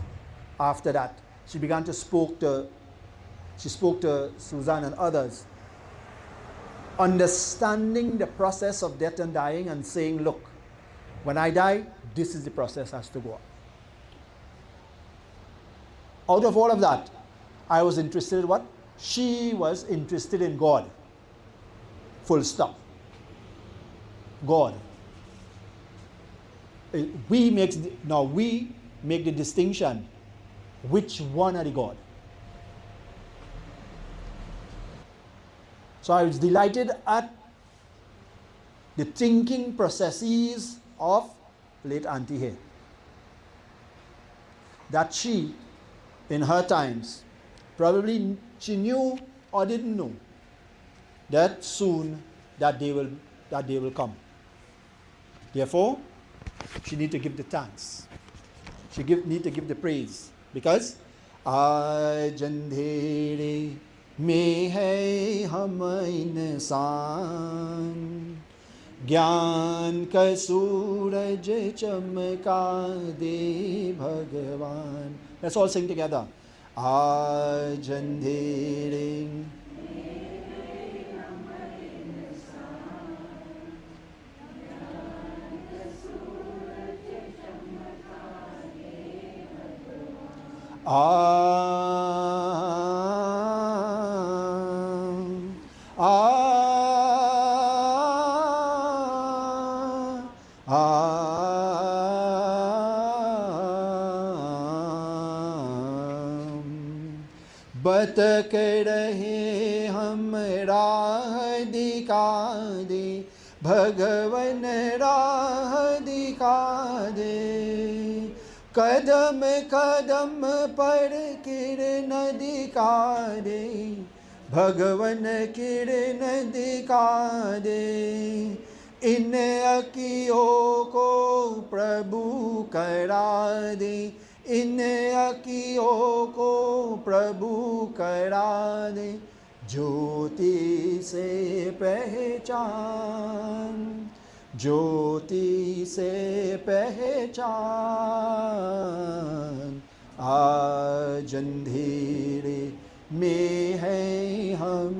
after that, she began to spoke to Suzanne and others, understanding the process of death and dying and saying, look, when I die, this is the process has to go on. Out of all of that, I was interested in what? She was interested in God. Full stop. God. We make the distinction. Which one are the God? So I was delighted at the thinking processes of late Auntie here. That she, in her times, probably she knew or didn't know that soon that day will come. Therefore, she need to give the thanks. She need to give the praise, because Ajandhere में है हम इंसान, ज्ञान का सूरज चमका दे भगवान. Let's all sing together. आज अंधेरे बत कर रहे हम राह दिखा दे भगवन राह दिखा दे कदम कदम पर किरण दिखा दे भगवन किरण दिखा दे इन अखियों को प्रभु करा दे इन अखियों को प्रभु करा दे ज्योति से पहचान ज्योति से पहचान आज अंधेरे में है हम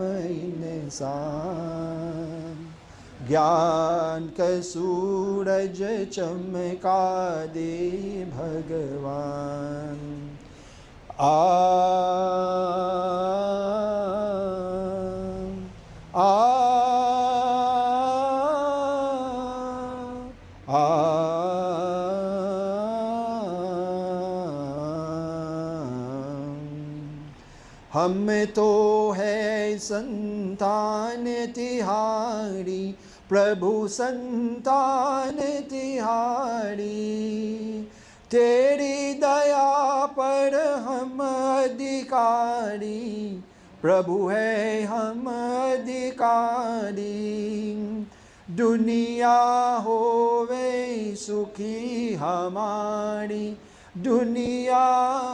इंसान ज्ञान का सूरज चमका दे भगवान हम तो है संतान तिहारी, प्रभु संतान तिहारी। तेरी दया पर हम अधिकारी, प्रभु है हम अधिकारी। दुनिया होवे सुखी हमारी, दुनिया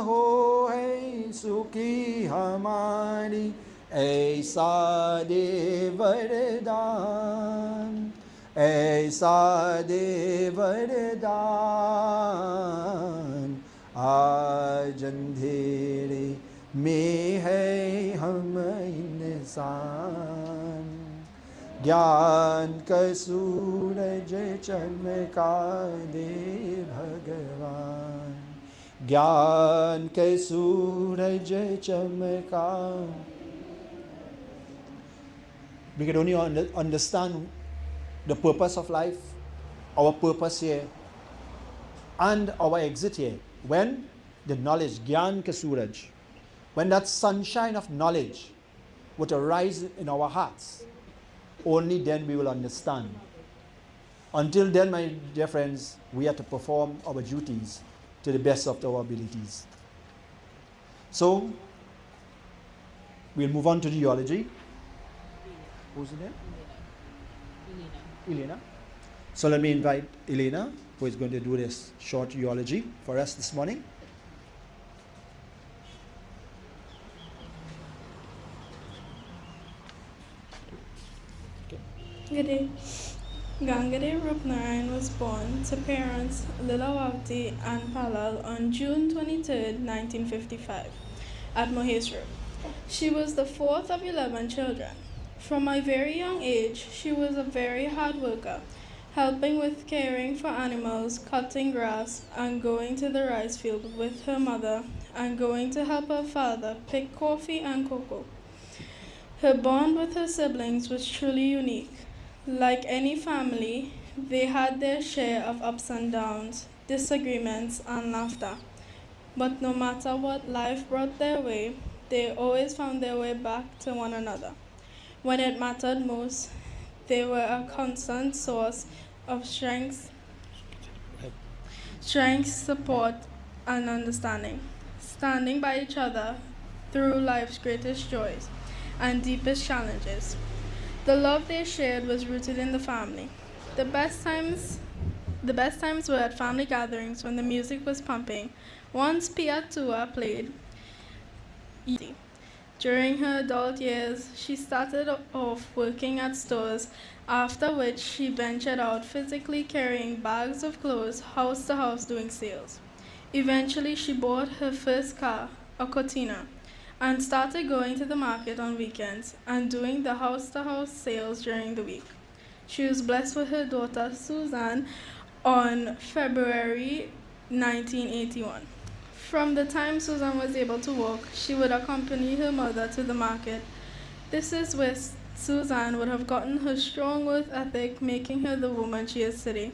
हो है सुखी हमारी। ऐसा दे वरदान, ऐसा दे वरदान। आज अंधेरे में है हम इंसान, ज्ञान का सूरज चमका दे भगवान, ज्ञान के सूरज चमका। We can only understand the purpose of life, our purpose here, and our exit here, when the knowledge, Gyan ke Suraj, when that sunshine of knowledge would arise in our hearts, only then we will understand. Until then, my dear friends, we have to perform our duties to the best of our abilities. So, we'll move on to the eulogy. Who's in there? Elena. So let me invite Elena, who is going to do this short eulogy for us this morning. Good day. Gangadaye Roopnarine was born to parents Lilawati and Palal on June 23, 1955, at Mahesru. She was the fourth of 11 children. From a very young age, she was a very hard worker, helping with caring for animals, cutting grass, and going to the rice field with her mother, and going to help her father pick coffee and cocoa. Her bond with her siblings was truly unique. Like any family, they had their share of ups and downs, disagreements, and laughter. But no matter what life brought their way, they always found their way back to one another. When it mattered most, they were a constant source of strength, support, and understanding, standing by each other through life's greatest joys and deepest challenges. The love they shared was rooted in the family. The best times were at family gatherings when the music was pumping. Once Pia Tua played. During her adult years, she started off working at stores, after which she ventured out physically carrying bags of clothes house to house doing sales. Eventually, she bought her first car, a Cortina, and started going to the market on weekends and doing the house-to-house sales during the week. She was blessed with her daughter, Suzanne, on February 1981. From the time Suzanne was able to walk, she would accompany her mother to the market. This is where Suzanne would have gotten her strong work ethic, making her the woman she is today.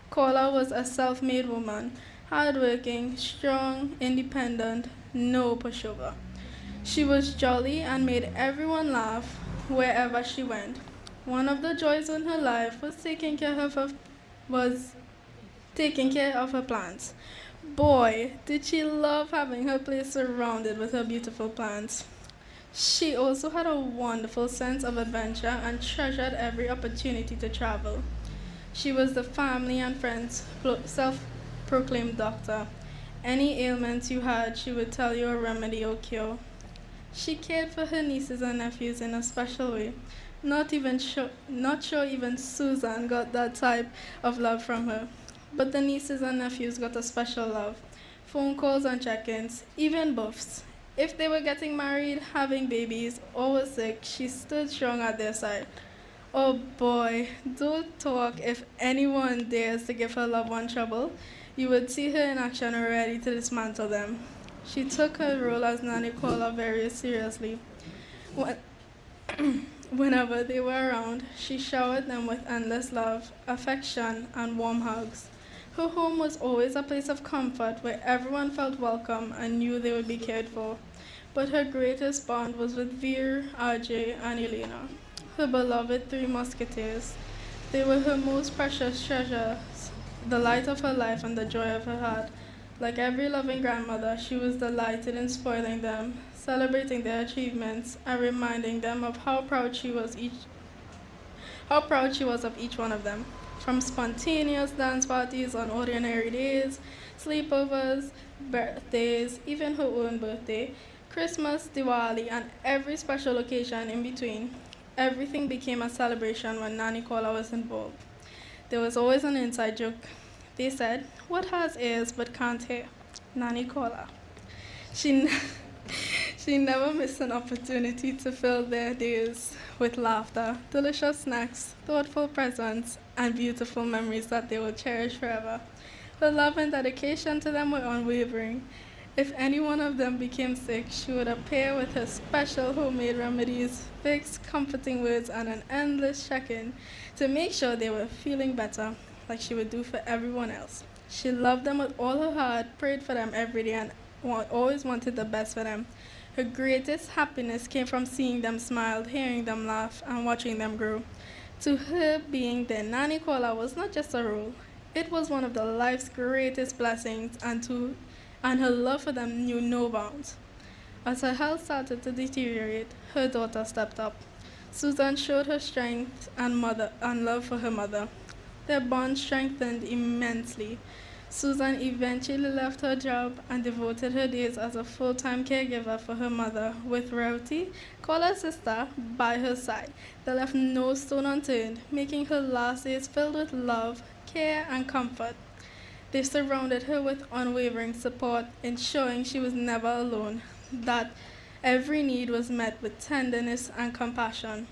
Kola was a self-made woman, hardworking, strong, independent, no pushover. She was jolly and made everyone laugh wherever she went. One of the joys in her life was taking care of her plants. Boy, did she love having her place surrounded with her beautiful plants. She also had a wonderful sense of adventure and treasured every opportunity to travel. She was the family and friends' self-proclaimed doctor. Any ailments you had, she would tell you a remedy or cure. She cared for her nieces and nephews in a special way. Not sure even Susan got that type of love from her. But the nieces and nephews got a special love. Phone calls and check-ins, even buffs. If they were getting married, having babies, or were sick, she stood strong at their side. Oh boy, don't talk if anyone dares to give her loved one trouble. You would see her in action ready to dismantle them. She took her role as Nanny Kola very seriously. Whenever they were around, she showered them with endless love, affection, and warm hugs. Her home was always a place of comfort where everyone felt welcome and knew they would be cared for. But her greatest bond was with Veer, Ajay, and Elena, her beloved three musketeers. They were her most precious treasures, the light of her life and the joy of her heart. Like every loving grandmother, she was delighted in spoiling them, celebrating their achievements, and reminding them of how proud she was of each one of them. From spontaneous dance parties on ordinary days, sleepovers, birthdays, even her own birthday, Christmas, Diwali, and every special occasion in between, everything became a celebration when Nani Kola was involved. There was always an inside joke. They said, "What has ears but can't hear?" Nani Kola. She, she never missed an opportunity to fill their days with laughter, delicious snacks, thoughtful presents, and beautiful memories that they will cherish forever. Her love and dedication to them were unwavering. If any one of them became sick, she would appear with her special homemade remedies, fixed, comforting words, and an endless check-in to make sure they were feeling better, like she would do for everyone else. She loved them with all her heart, prayed for them every day, and always wanted the best for them. Her greatest happiness came from seeing them smile, hearing them laugh, and watching them grow. To her, being their Nani Kola was not just a role. It was one of the life's greatest blessings, and her love for them knew no bounds. As her health started to deteriorate, her daughter stepped up. Susan showed her strength and love for her mother. Their bond strengthened immensely. Susan eventually left her job and devoted her days as a full-time caregiver for her mother, with Rarity, Kola's sister, by her side. They left no stone unturned, making her last days filled with love, care, and comfort. They surrounded her with unwavering support, ensuring she was never alone, that every need was met with tenderness and compassion.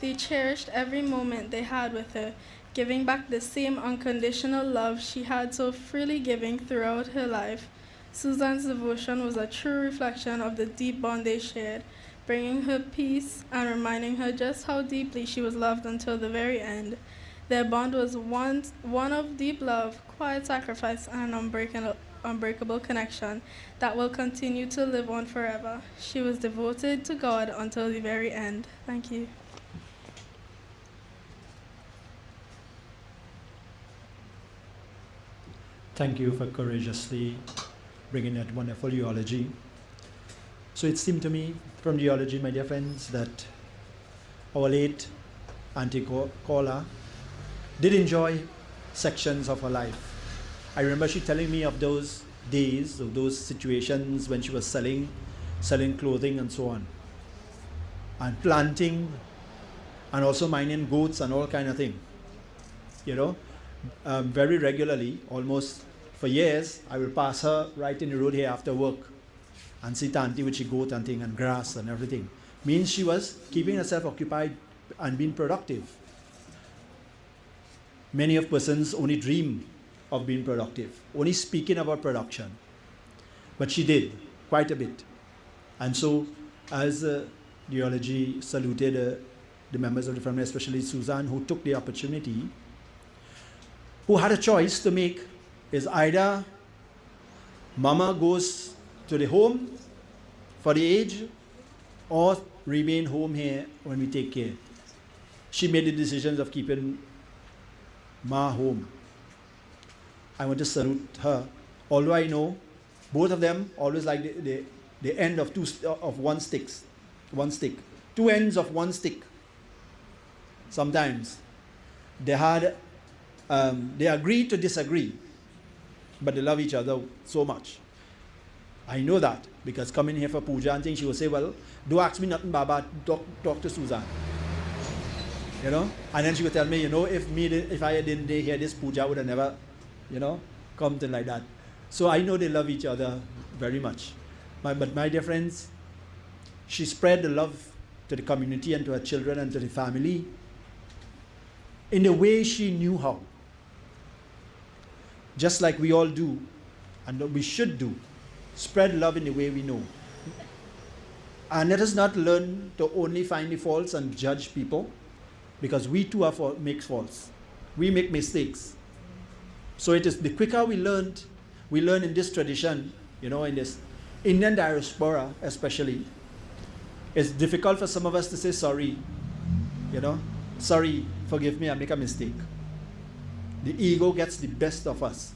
They cherished every moment they had with her, giving back the same unconditional love she had so freely given throughout her life. Susan's devotion was a true reflection of the deep bond they shared, bringing her peace and reminding her just how deeply she was loved until the very end. Their bond was one of deep love, quiet sacrifice, and an unbreakable connection that will continue to live on forever. She was devoted to God until the very end. Thank you. Thank you for courageously bringing that wonderful eulogy. So it seemed to me from the eulogy, my dear friends, that our late Auntie Kola did enjoy sections of her life. I remember she telling me of those days, of those situations when she was selling clothing and so on, and planting, and also minding goats and all kind of thing. You know, very regularly, almost for years, I will pass her right in the road here after work and see Tanti with she goat and thing and grass and everything. Means she was keeping herself occupied and being productive. Many of persons only dream of being productive, only speaking about production. But she did quite a bit. And so, as the eulogy saluted the members of the family, especially Susan, who took the opportunity, who had a choice to make, is either Mama goes to the home for the age or remain home here when we take care. She made the decisions of keeping Ma home. I want to salute her. Although I know both of them always like the end of one stick. Two ends of one stick. Sometimes they agreed to disagree, but they love each other so much. I know that because coming here for puja and things, she will say, "Well, don't ask me nothing, Baba. Talk to Susan." You know, and then she would tell me, if I didn't hear this puja, I would have never, come to like that. So I know they love each other very much. But my dear friends, she spread the love to the community and to her children and to the family in the way she knew how. Just like we all do, and we should do. Spread love in the way we know. And let us not learn to only find the faults and judge people, because we too make faults. We make mistakes. So it is the quicker we learn in this tradition, in this Indian diaspora especially, it's difficult for some of us to say sorry. You know, sorry, forgive me, I make a mistake. The ego gets the best of us.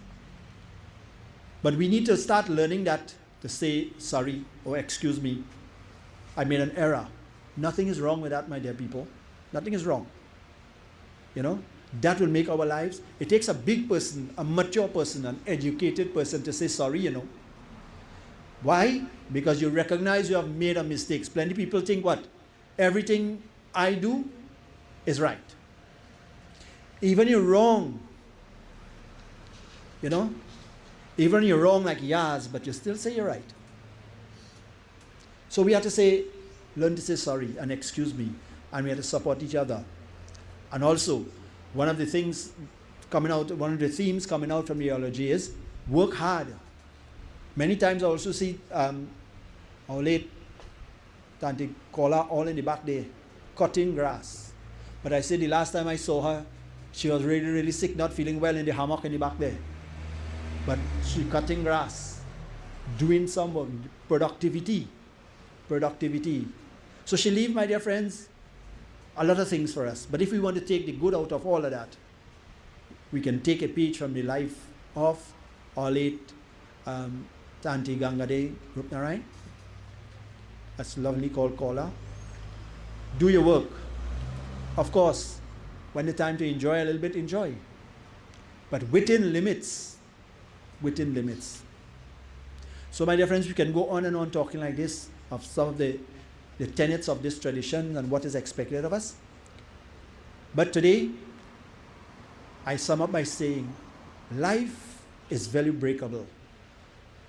But we need to start learning that, to say sorry or excuse me, I made an error. Nothing is wrong with that, my dear people. Nothing is wrong. You know, that will make our lives. It takes a big person, a mature person, an educated person to say sorry, you know. Why? Because you recognize you have made a mistake. Plenty of people think what? Everything I do is right. Even you're wrong, you know, even you're wrong like Yaz, but you still say you're right. So we have to say, learn to say sorry and excuse me, and we have to support each other. And also, one of the things coming out, one of the themes coming out from theology is work hard. Many times I also see our late Tante Kola all in the back there, cutting grass. But I said the last time I saw her, she was really, really sick, not feeling well in the hammock in the back there. But she cutting grass, doing some work, productivity. So she leave, my dear friends, a lot of things for us. But if we want to take the good out of all of that, we can take a page from the life of our late Tanti Gangadaye, Roopnarine. That's lovely called Kola. Do your work. Of course, when the time to enjoy a little bit, enjoy. But within limits. Within limits. So my dear friends, we can go on and on talking like this of some of the tenets of this tradition and what is expected of us. But today, I sum up by saying, life is very breakable.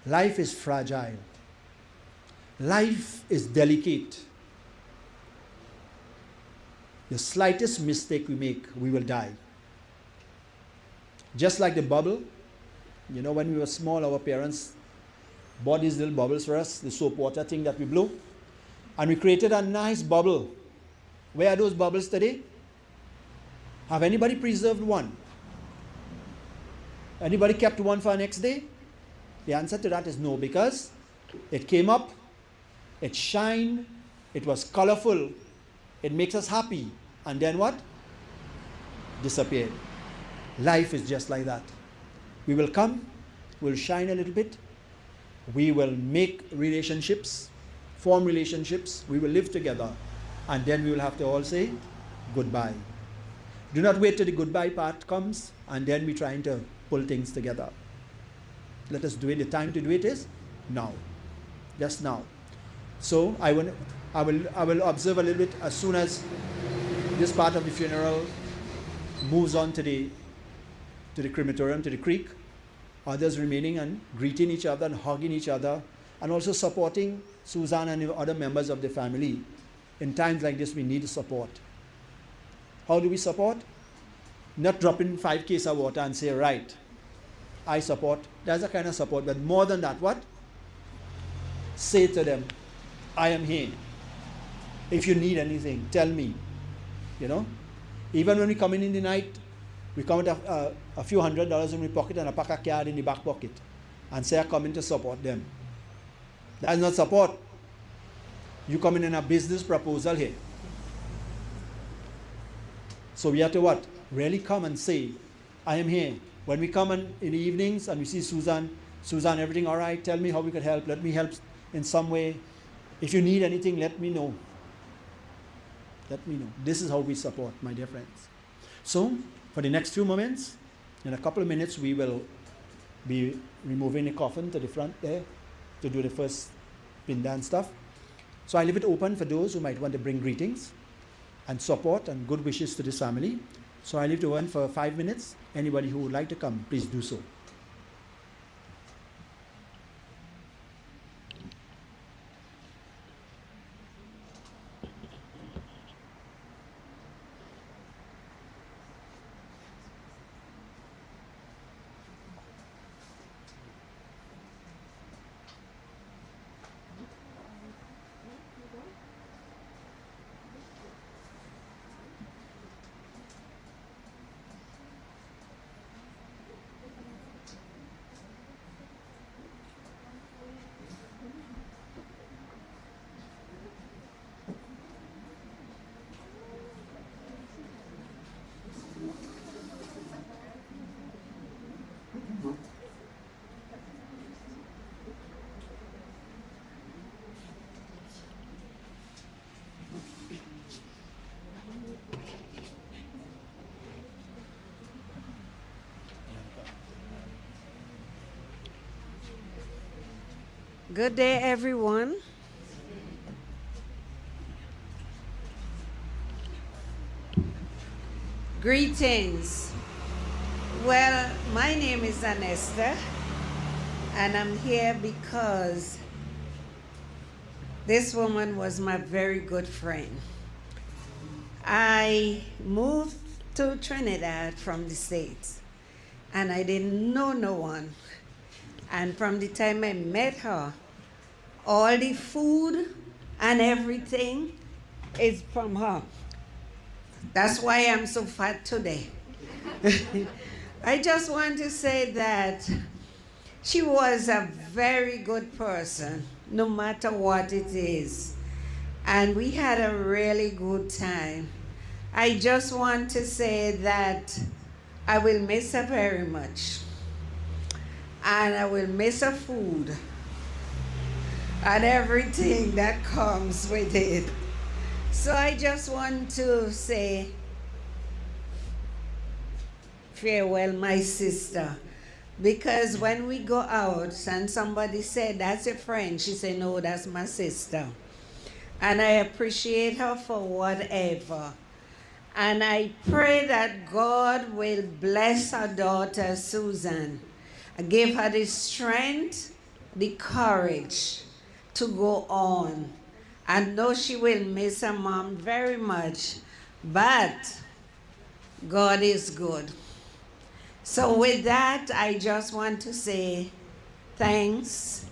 Life is fragile. Life is delicate. The slightest mistake we make, we will die. Just like the bubble, you know, when we were small, our parents bought these little bubbles for us, the soap water thing that we blow, and we created a nice bubble. Where are those bubbles today? Have anybody preserved one? Anybody kept one for next day? The answer to that is no, because it came up, it shined, it was colorful, it makes us happy, and then what? Disappeared. Life is just like that. We will come, we'll shine a little bit, we will make relationships, form relationships, we will live together, and then we will have to all say goodbye. Do not wait till the goodbye part comes, and then we're trying to pull things together. Let us do it. The time to do it is now. Just now. So I will observe a little bit as soon as this part of the funeral moves on to the crematorium, to the creek. Others remaining and greeting each other and hugging each other, and also supporting Susan and the other members of the family. In times like this, we need support. How do we support? Not dropping 5 cases of water and say, right, I support. That's a kind of support. But more than that, what? Say to them, I am here. If you need anything, tell me. You know? Even when we come in the night, we come with a few $100s in my pocket and a pack of card in the back pocket and say, I'm coming to support them. That is not support. You come in a business proposal here. So we have to what? Really come and say, I am here. When we come in the evenings and we see Susan, everything all right? Tell me how we could help. Let me help in some way. If you need anything, let me know. Let me know. This is how we support, my dear friends. So, for the next few moments, in a couple of minutes, we will be removing the coffin to the front there to do the first pinda and stuff. So I leave it open for those who might want to bring greetings and support and good wishes to this family. So I leave it open for 5 minutes. Anybody who would like to come, please do so. Good day, everyone. Greetings. Well, my name is Anesta, and I'm here because this woman was my very good friend. I moved to Trinidad from the States, and I didn't know no one. And from the time I met her, all the food and everything is from her. That's why I'm so fat today. I just want to say that she was a very good person, no matter what it is. And we had a really good time. I just want to say that I will miss her very much. And I will miss her food and everything that comes with it. So I just want to say farewell, my sister. Because when we go out and somebody said, that's your friend, she said, no, that's my sister. And I appreciate her for whatever. And I pray that God will bless her daughter, Susan. Give her the strength, the courage to go on. I know she will miss her mom very much, but God is good. So with that, I just want to say thanks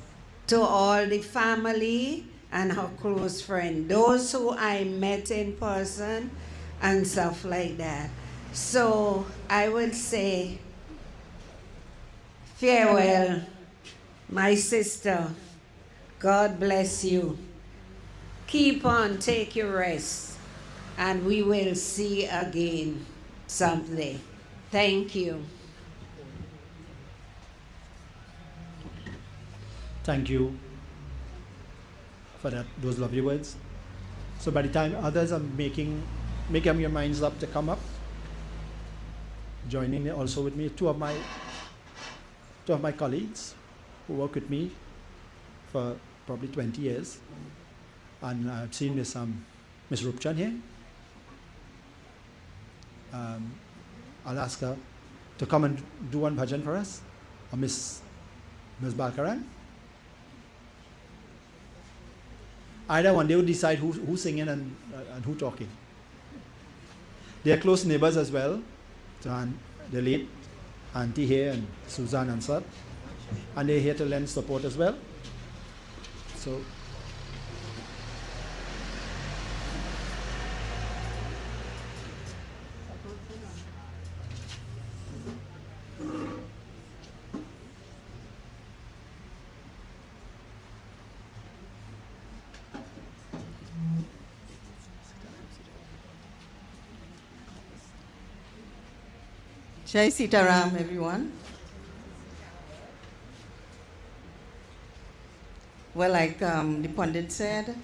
to all the family and her close friends, those who I met in person and stuff like that. So I will say, farewell, my sister. God bless you. Keep on, take your rest, and we will see again someday. Thank you. Thank you for those lovely words. So by the time others are making up your minds up to come up, joining also with me, two of my colleagues who work with me for probably 20 years. And I've seen Miss Roopnarine here. I'll ask her to come and do one bhajan for us, or Miss Balkaran. Either one, they will decide who's singing and who talking. They are close neighbors as well. So, the late auntie here and Susan and Sir, and they're here to lend support as well. So. Jai Sitaram, everyone. Well, like the Pundit said,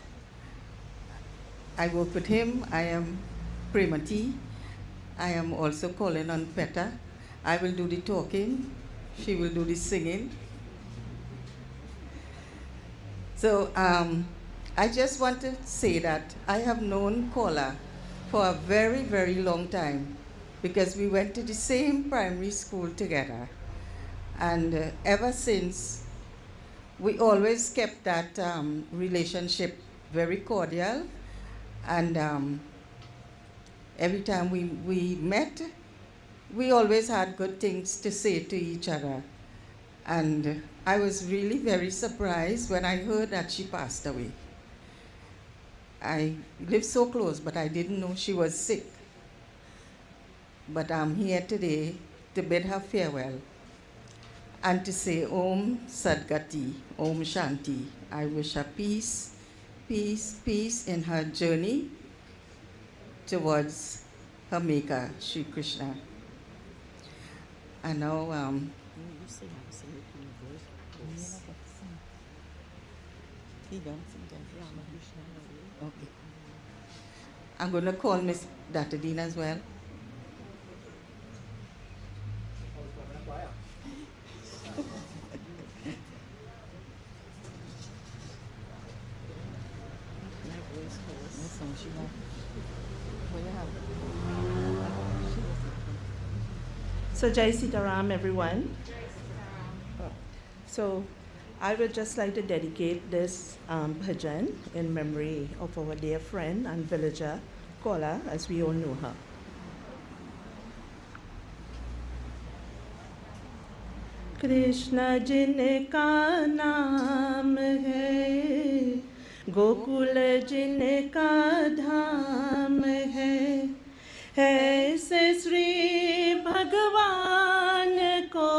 I work with him. I am Premati. I am also calling on Peta. I will do the talking. She will do the singing. So I just want to say that I have known Kola for a very, very long time, because we went to the same primary school together. And ever since, we always kept that relationship very cordial. And every time we met, we always had good things to say to each other. And I was really very surprised when I heard that she passed away. I lived so close, but I didn't know she was sick. But I'm here today to bid her farewell and to say Om Sadgati, Om Shanti. I wish her peace, peace, peace in her journey towards her maker, Sri Krishna. And now, okay. I'm going to call Miss Datadine as well. So Jai Sitaram, everyone. So I would just like to dedicate this bhajan in memory of our dear friend and villager, Kola, as we all know her. Krishna जिनका नाम है, गोकुल जिनका धाम है, ऐसे श्री भगवान को,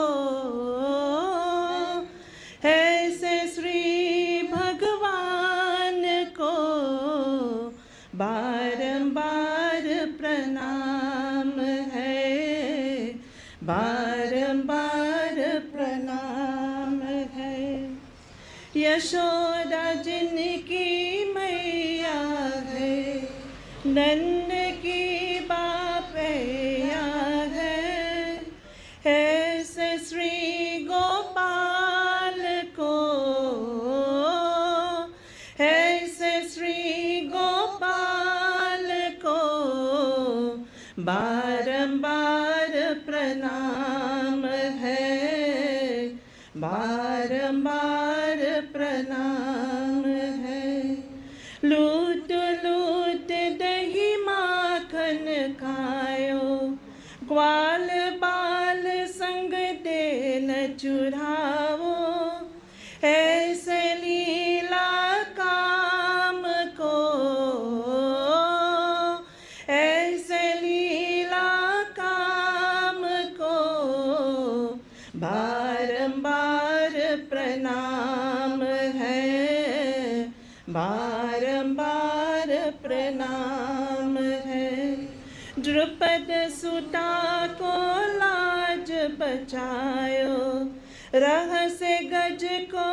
ऐसे श्री भगवान को बारंबार प्रणाम है, बारंबार प्रणाम है। यशोदा जिनकी मैया है, नंद की बापैया है, ऐसे श्री गोपाल को, ऐसे श्री गोपाल को बारंबार प्रणाम है, बारंबार प्रणाम है। लूट लूट दही माखन खायो, ग्वाल बाल संग देन चुरावो, ऐसे लीला काम को, ऐसे लीला काम को बारंबार प्रणाम है, बारंबार प्रणाम है। द्रुपद सुता को लाज बचायो, रहस्य गज को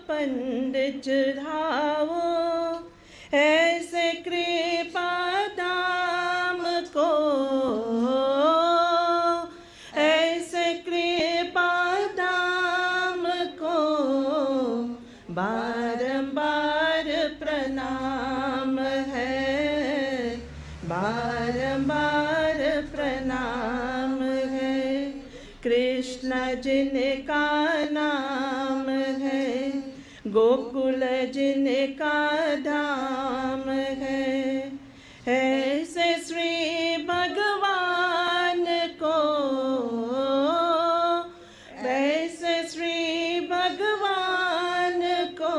पंड चढ़ावो, ऐसे कृपा दाम को, ऐसे कृपा दाम को बारंबार प्रणाम है, बारंबार प्रणाम है। कृष्ण जिनका नाम है, गोकुल जिनका धाम है, ऐसे श्री भगवान को, ऐसे श्री भगवान को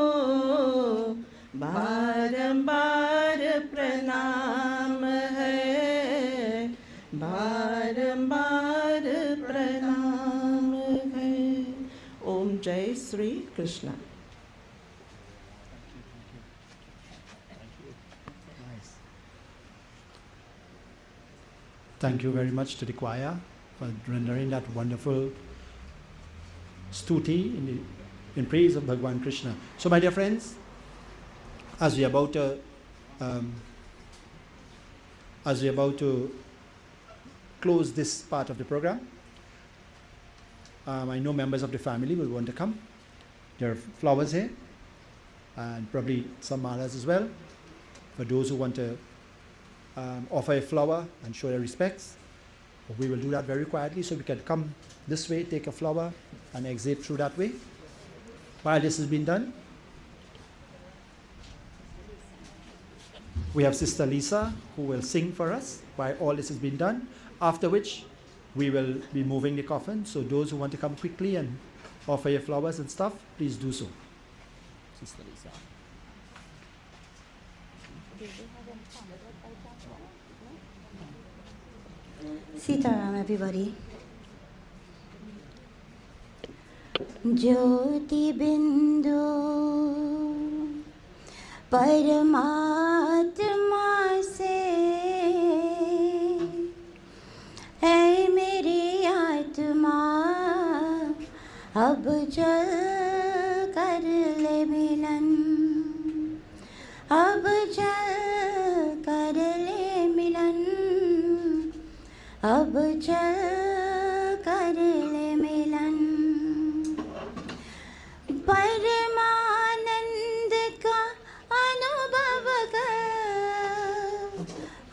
बारंबार प्रणाम है, बारंबार प्रणाम है। ओम जय Shri Krishna. Thank you very much to the choir for rendering that wonderful stuti in praise of Bhagwan Krishna. So, my dear friends, as we are about to close this part of the program, I know members of the family will want to come. There are flowers here, and probably some malas as well, for those who want to offer a flower and show their respects. We will do that very quietly, so we can come this way, take a flower, and exit through that way. While this has been done, we have Sister Lisa who will sing for us while all this has been done, after which we will be moving the coffin. So those who want to come quickly and offer your flowers and stuff, please do so. Sister Lisa. Sitaram, everybody. ज्योति बिंदु परमात्मा से है मेरी आत्मा, अब चल कर ले मिलन, अब चल कर ले मिलन, अब चल कर ले मिलन। परमानंद का अनुभव कर,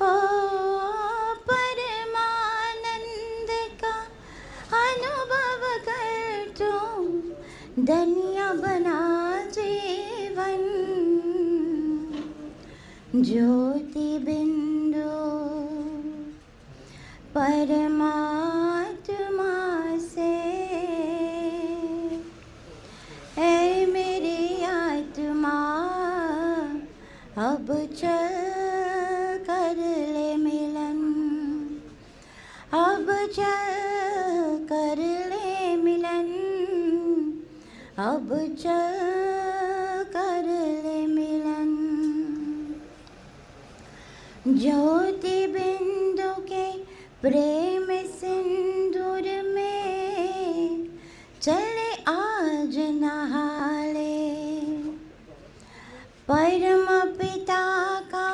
ओ परमानंद का धन्य बना जीवन ज्योति बिंदु परमात्मा से ऐ मेरी आत्मा अब चल कर ले मिलन अब चल कर ले मिलन अब चल कर ले मिलन ज्योति बिंदु के प्रेम सिंदूर में चले आज नहाले परम पिता का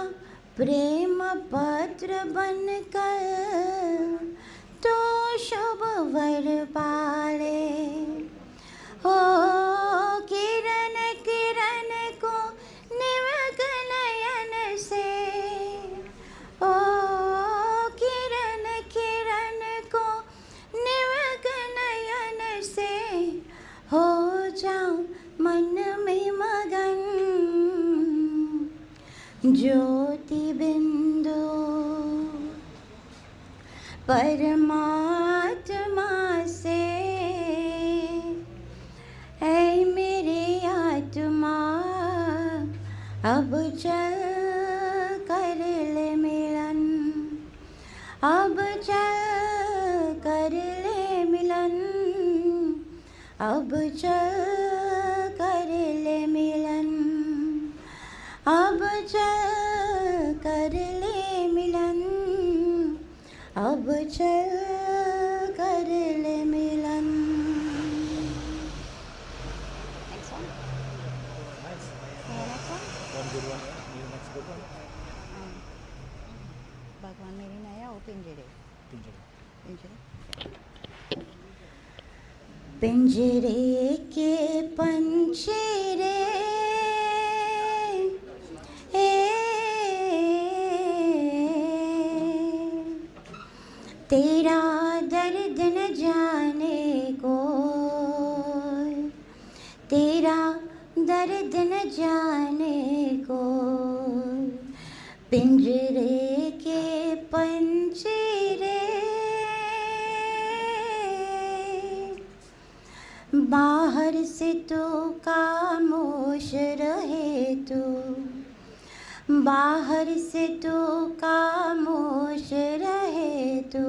प्रेम पत्र बनकर तो शुभ वर पाले हो किरण किरण को निमग नयन से ओ किरण किरण को निमग नयन से हो जाओ मन में मगन ज्योति बिंदु परमात्मा से ऐ मेरी आत्मा अब चल कर ले मिलन अब चल कर ले मिलन अब चल कर ले मिलन अब चल कर ले मिलन अब चल कर ले मिलन भगवान मेरी नया वो पिंजरे पिंजरे के पंछेरे तेरा दर्द न जाने को तेरा दर्द न जाने को पिंजरे के पंछेरे बाहर से तो खामोश रहे तू बाहर से तो खामोश रहे तू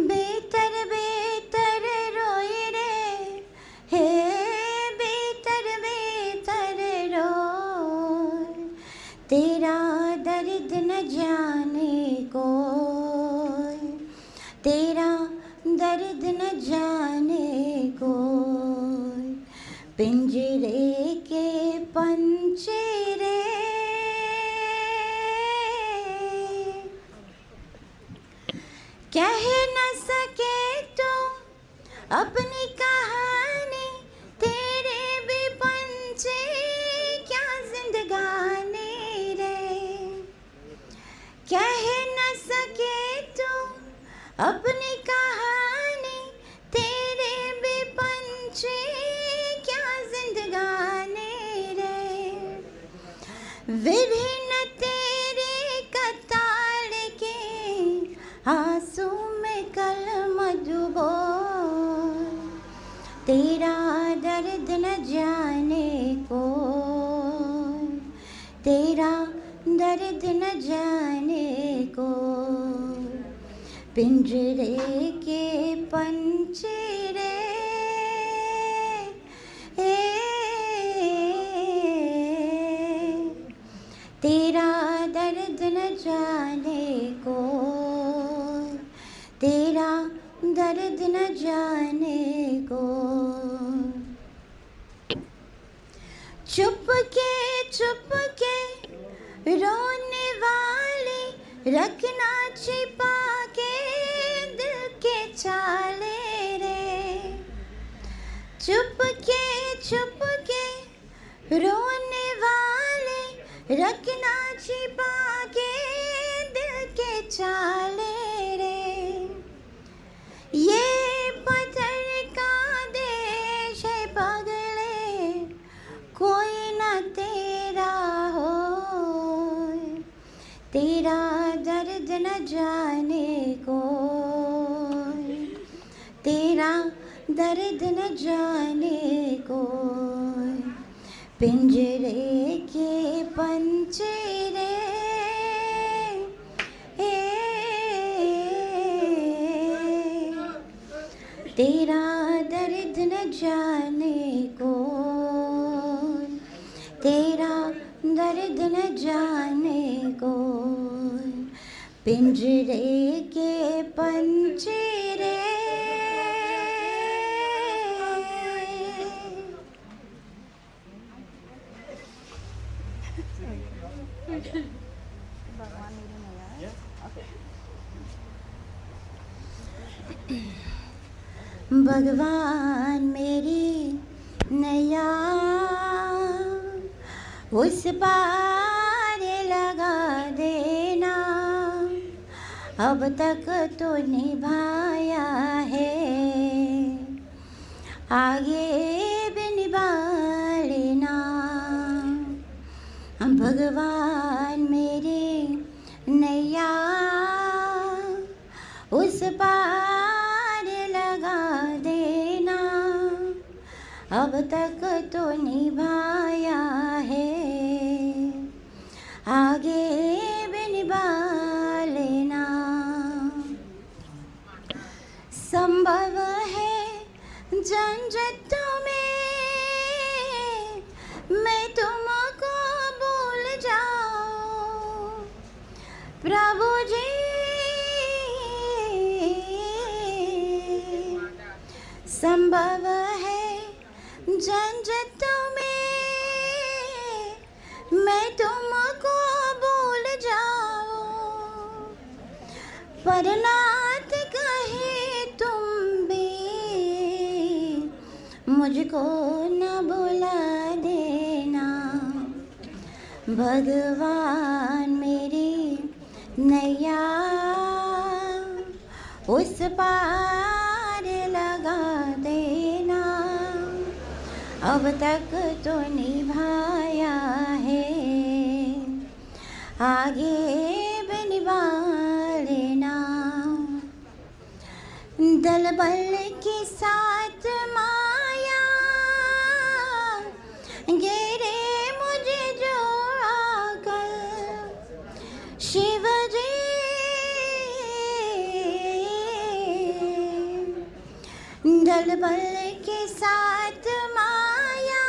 बेतर बेतर रोए रे हे बेतर बेतर रोए तेरा दर्द न जाने को तेरा दर्द न जाने को पिंजरे के पंछेरे कह न सके तो अपनी कहानी तेरे भी पंछे क्या जिंदगानी रे कह न सके तो अपनी कहानी तेरे भी पंछे क्या जिंदगानी रे विभिन्न तेरे कतार के आंसू में कलम डुबो तेरा दर्द न जाने को तेरा दर्द न जाने को पिंजरे के पंछेरे तेरा दर्द न जाने को तेरा दर्द न जाने को चुप के रोने वाले रखना छिपा के दिल के चाले रे चुप के रोने वाले रखना छिपा के दिल के चाले रे ये पत्थर का देश है न जाने को, तेरा दर्द न जाने को, पिंजरे के पंजरे तेरा दर्द न जाने को, तेरा दर्द न जाने को, पिंजरे के पंजरे भगवान मेरी नैया उस पार लगा देना, अब तक तो निभाया है, आगे भी निभा लेना। भगवान मेरी नैया उस पार लगा देना, अब तक तो निभाया है, आगे भी निभा लेना। संभव है झंझटों में मैं तुमको भूल जाऊं, प्रभु जी संभव है झंझटों में मैं तुमको भूल जाऊं, पर नाथ कहे तुम भी मुझको न भुला देना। भगवान मेरी नैया उस पार लगा देना, अब तक तो निभाया है, आगे भी निभा लेना। दल बल के साथ माया घेरे मुझे जो आकर, शिव जी दल बल के साथ माया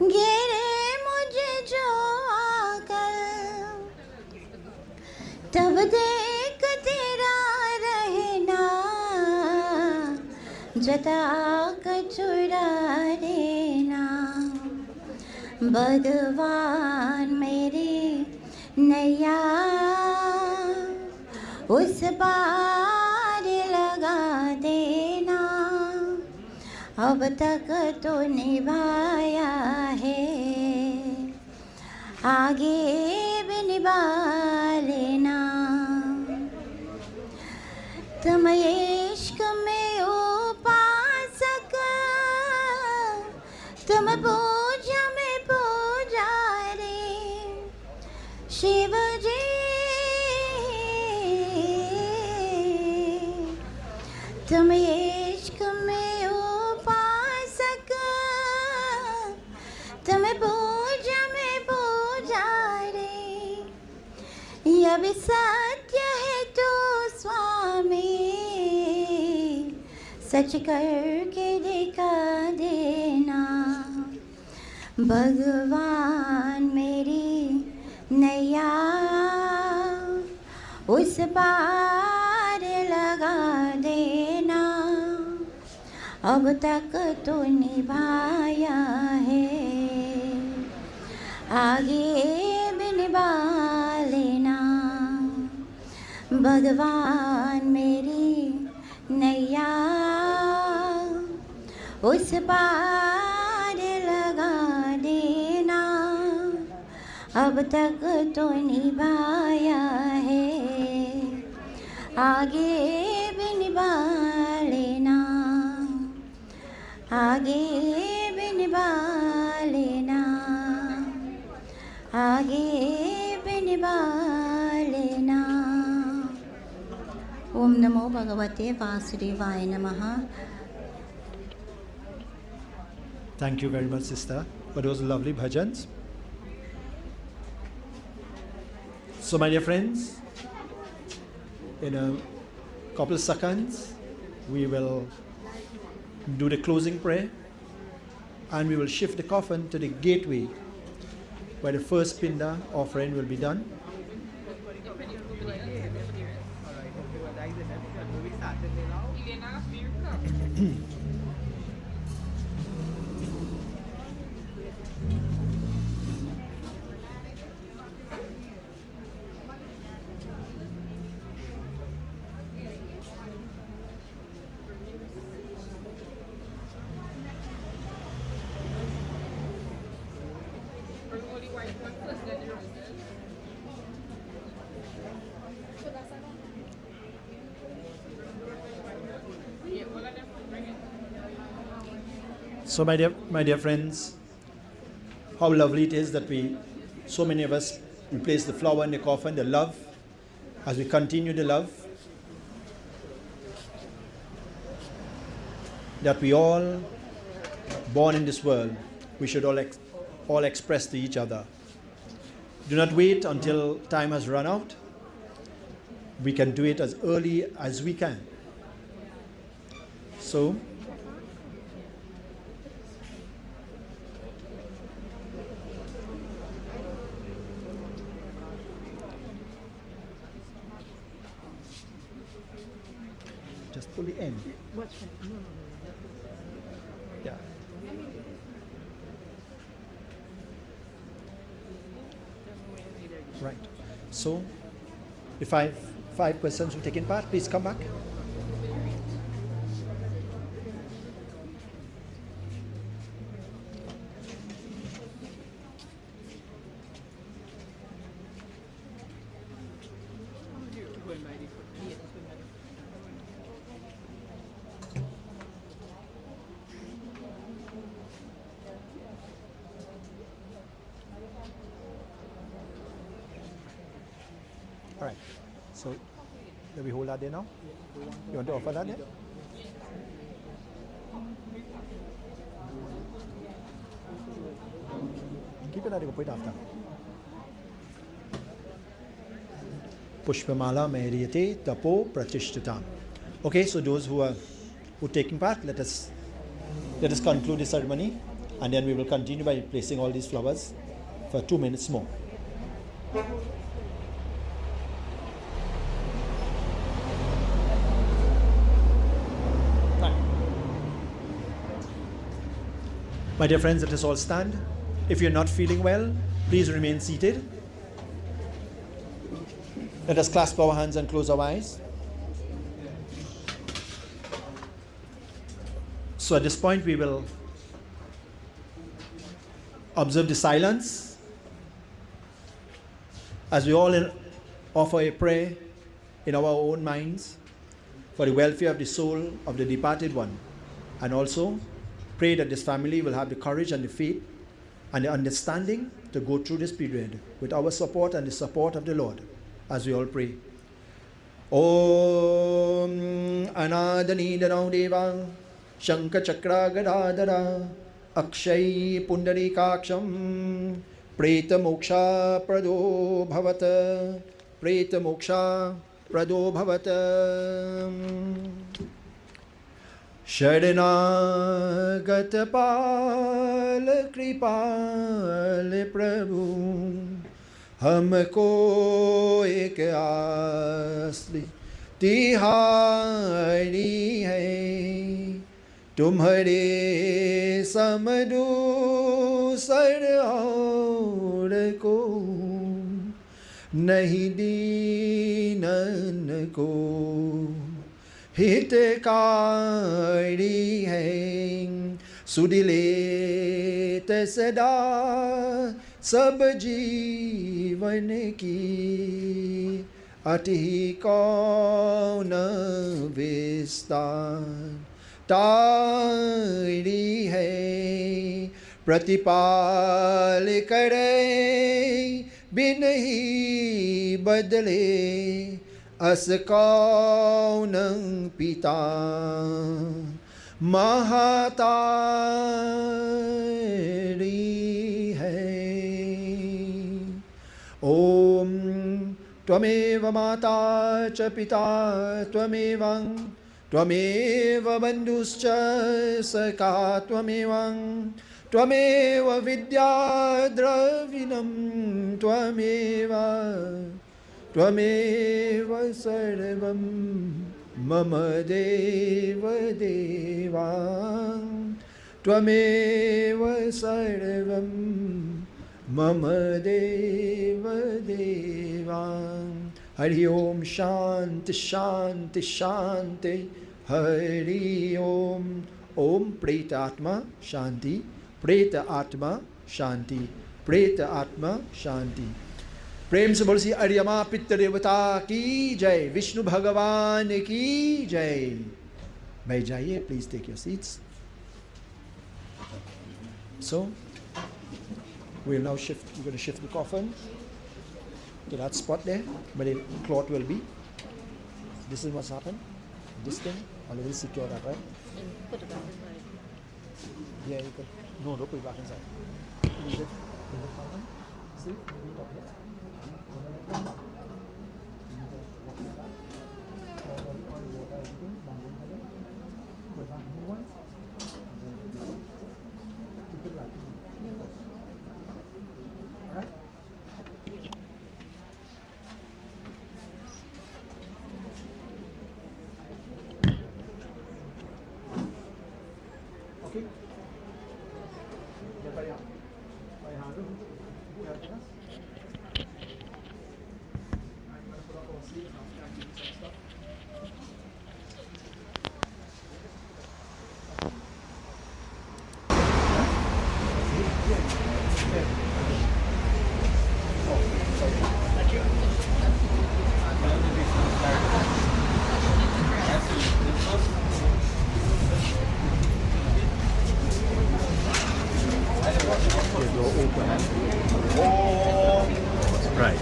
घेरे मुझे जो आकर, तब देख तेरा रहना जता कर चुरा देना। भगवान मेरी नैया उस पार लगा देना, अब तक तो निभाया है, आगे भी निभा लेना। तुम इश्क में उपासक, तुम पूजा में पुजारी, शिव जी तुम इश्क में उपासक, तुम पूजा में पुजारी, यह भी सत्य है तो स्वामी सच करके दिखा देना। भगवान मेरी नैया उस पार लगा देना, अब तक तो निभाया है, आगे भी निभा लेना। भगवान मेरी नैया उस पार लगा देना, अब तक तो निभाया है, आगे भी निभा लेना, आगे भी निभा लेना, आगे भी निभा लेना। Om Namo Bhagavate Vasudevaya Namaha. Thank you very much, sister, for those lovely bhajans. So, my dear friends, in a couple of seconds, we will do the closing prayer and we will shift the coffin to the gateway where the first pinda offering will be done. So my dear friends, how lovely it is that so many of us, we place the flower in the coffin, the love, as we continue the love that we all, born in this world, we should all express to each other. Do not wait until time has run out. We can do it as early as we can. So, just pull the end. Yeah. Right. So, the five persons who taken part, please come back. All right. So, do we hold that there now? You want to offer that there? Keep it at the point after. Pushpamala Mehriyate Tapo Pratishtatam. Okay, so those who taking part, let us conclude the ceremony, and then we will continue by placing all these flowers for 2 minutes more. My dear friends, let us all stand. If you're not feeling well, please remain seated. Let us clasp our hands and close our eyes. So at this point, we will observe the silence as we all offer a prayer in our own minds for the welfare of the soul of the departed one, and also pray that this family will have the courage and the faith and the understanding to go through this period with our support and the support of the Lord, as we all pray. Om Anadanidanau Deva Shanka Chakra Gadadara Akshay Pundarikaksham Preta Moksha Prado Bhavata Preta Moksha Prado Bhavata शरणागत पाल कृपाल प्रभु हमको एक आसली तिहारी है तुम्हारे समदूसर और को नहीं दीनन को हितकारी है सुदिलेत सदा सब जीवन की अति कौन विस्तार तारी है प्रतिपाल करे बिन ही बदले Asakau ng pita Mahatari hai. Om Tvameva Mata Cha Pita Tvamevang Tvameva Bandhuscha Saka Tvamevang Tvameva Vidya Dravinam Tvameva Sarvam Mama Deva Devang Tvameva Sarvam Mama Deva Devang. Hari Om Shanti Shanti Shanti. Hari Om. Om Preta Atma Shanti. Preta Atma Shanti. Preta Atma Shanti. प्रेम से बोल सी अरियमा पितृ देवता की जय, विष्णु भगवान की जय. बैठ जाइए, please take your seats. So we'll now shift. We're going to shift the coffin to that spot there where the cloth will be. This is what's happened. This thing already secure that, right? And put it back inside. Yeah, you could. No, don't put it back inside. Leave it in the coffin. See, leave it up here. Okay. Right.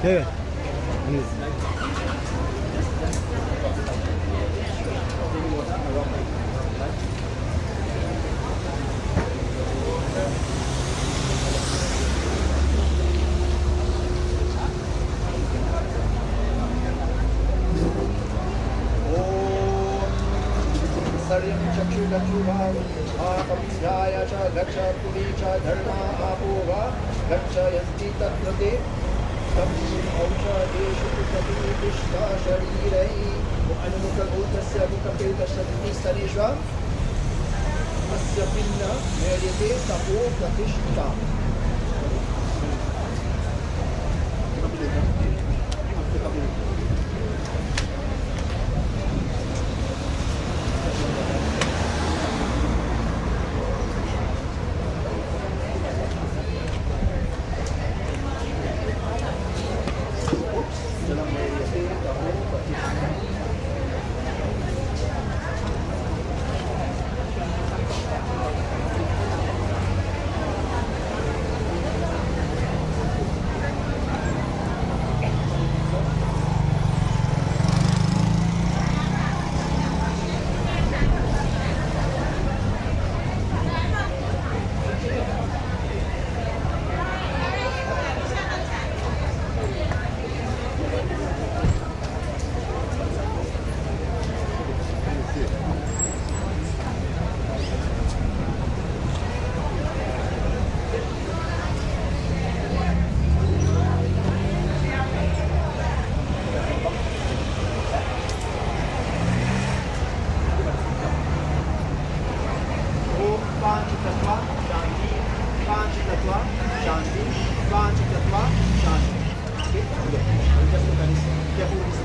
Yeah.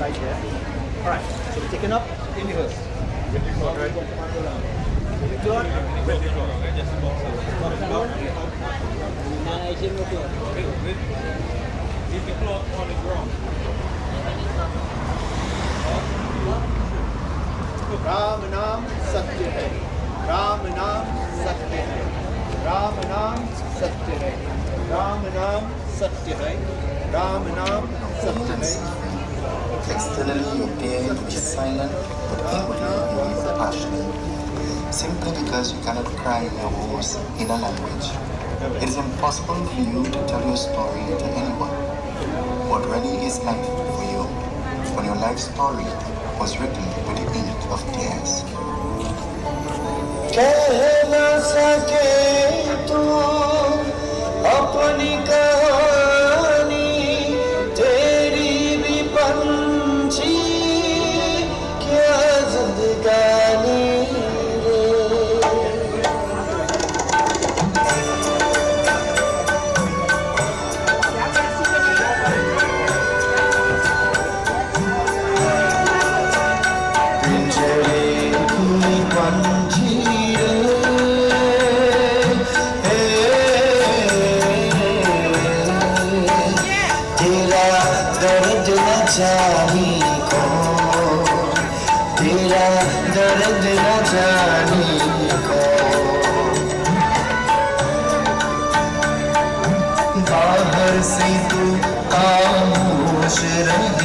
right there. All right, so we're taking up in reverse. Ram Nam Satya Hai. Ram Nam Satya Hai. Ram Nam Satya Hai. Ram Nam Satya Hai. Ram Nam Satya Hai. Externally you appear to be silent, but inwardly you are passionate. Simply because you cannot cry your woes in a language. It is impossible for you to tell your story to anyone. What really is life for you when your life story was written with the ink of tears? कहना सके तू अपनी कहानी तेरी भी पंछी क्या जिंदगानी जानी को तेरा दर्द न जानी को बाहर से तू खामोश रही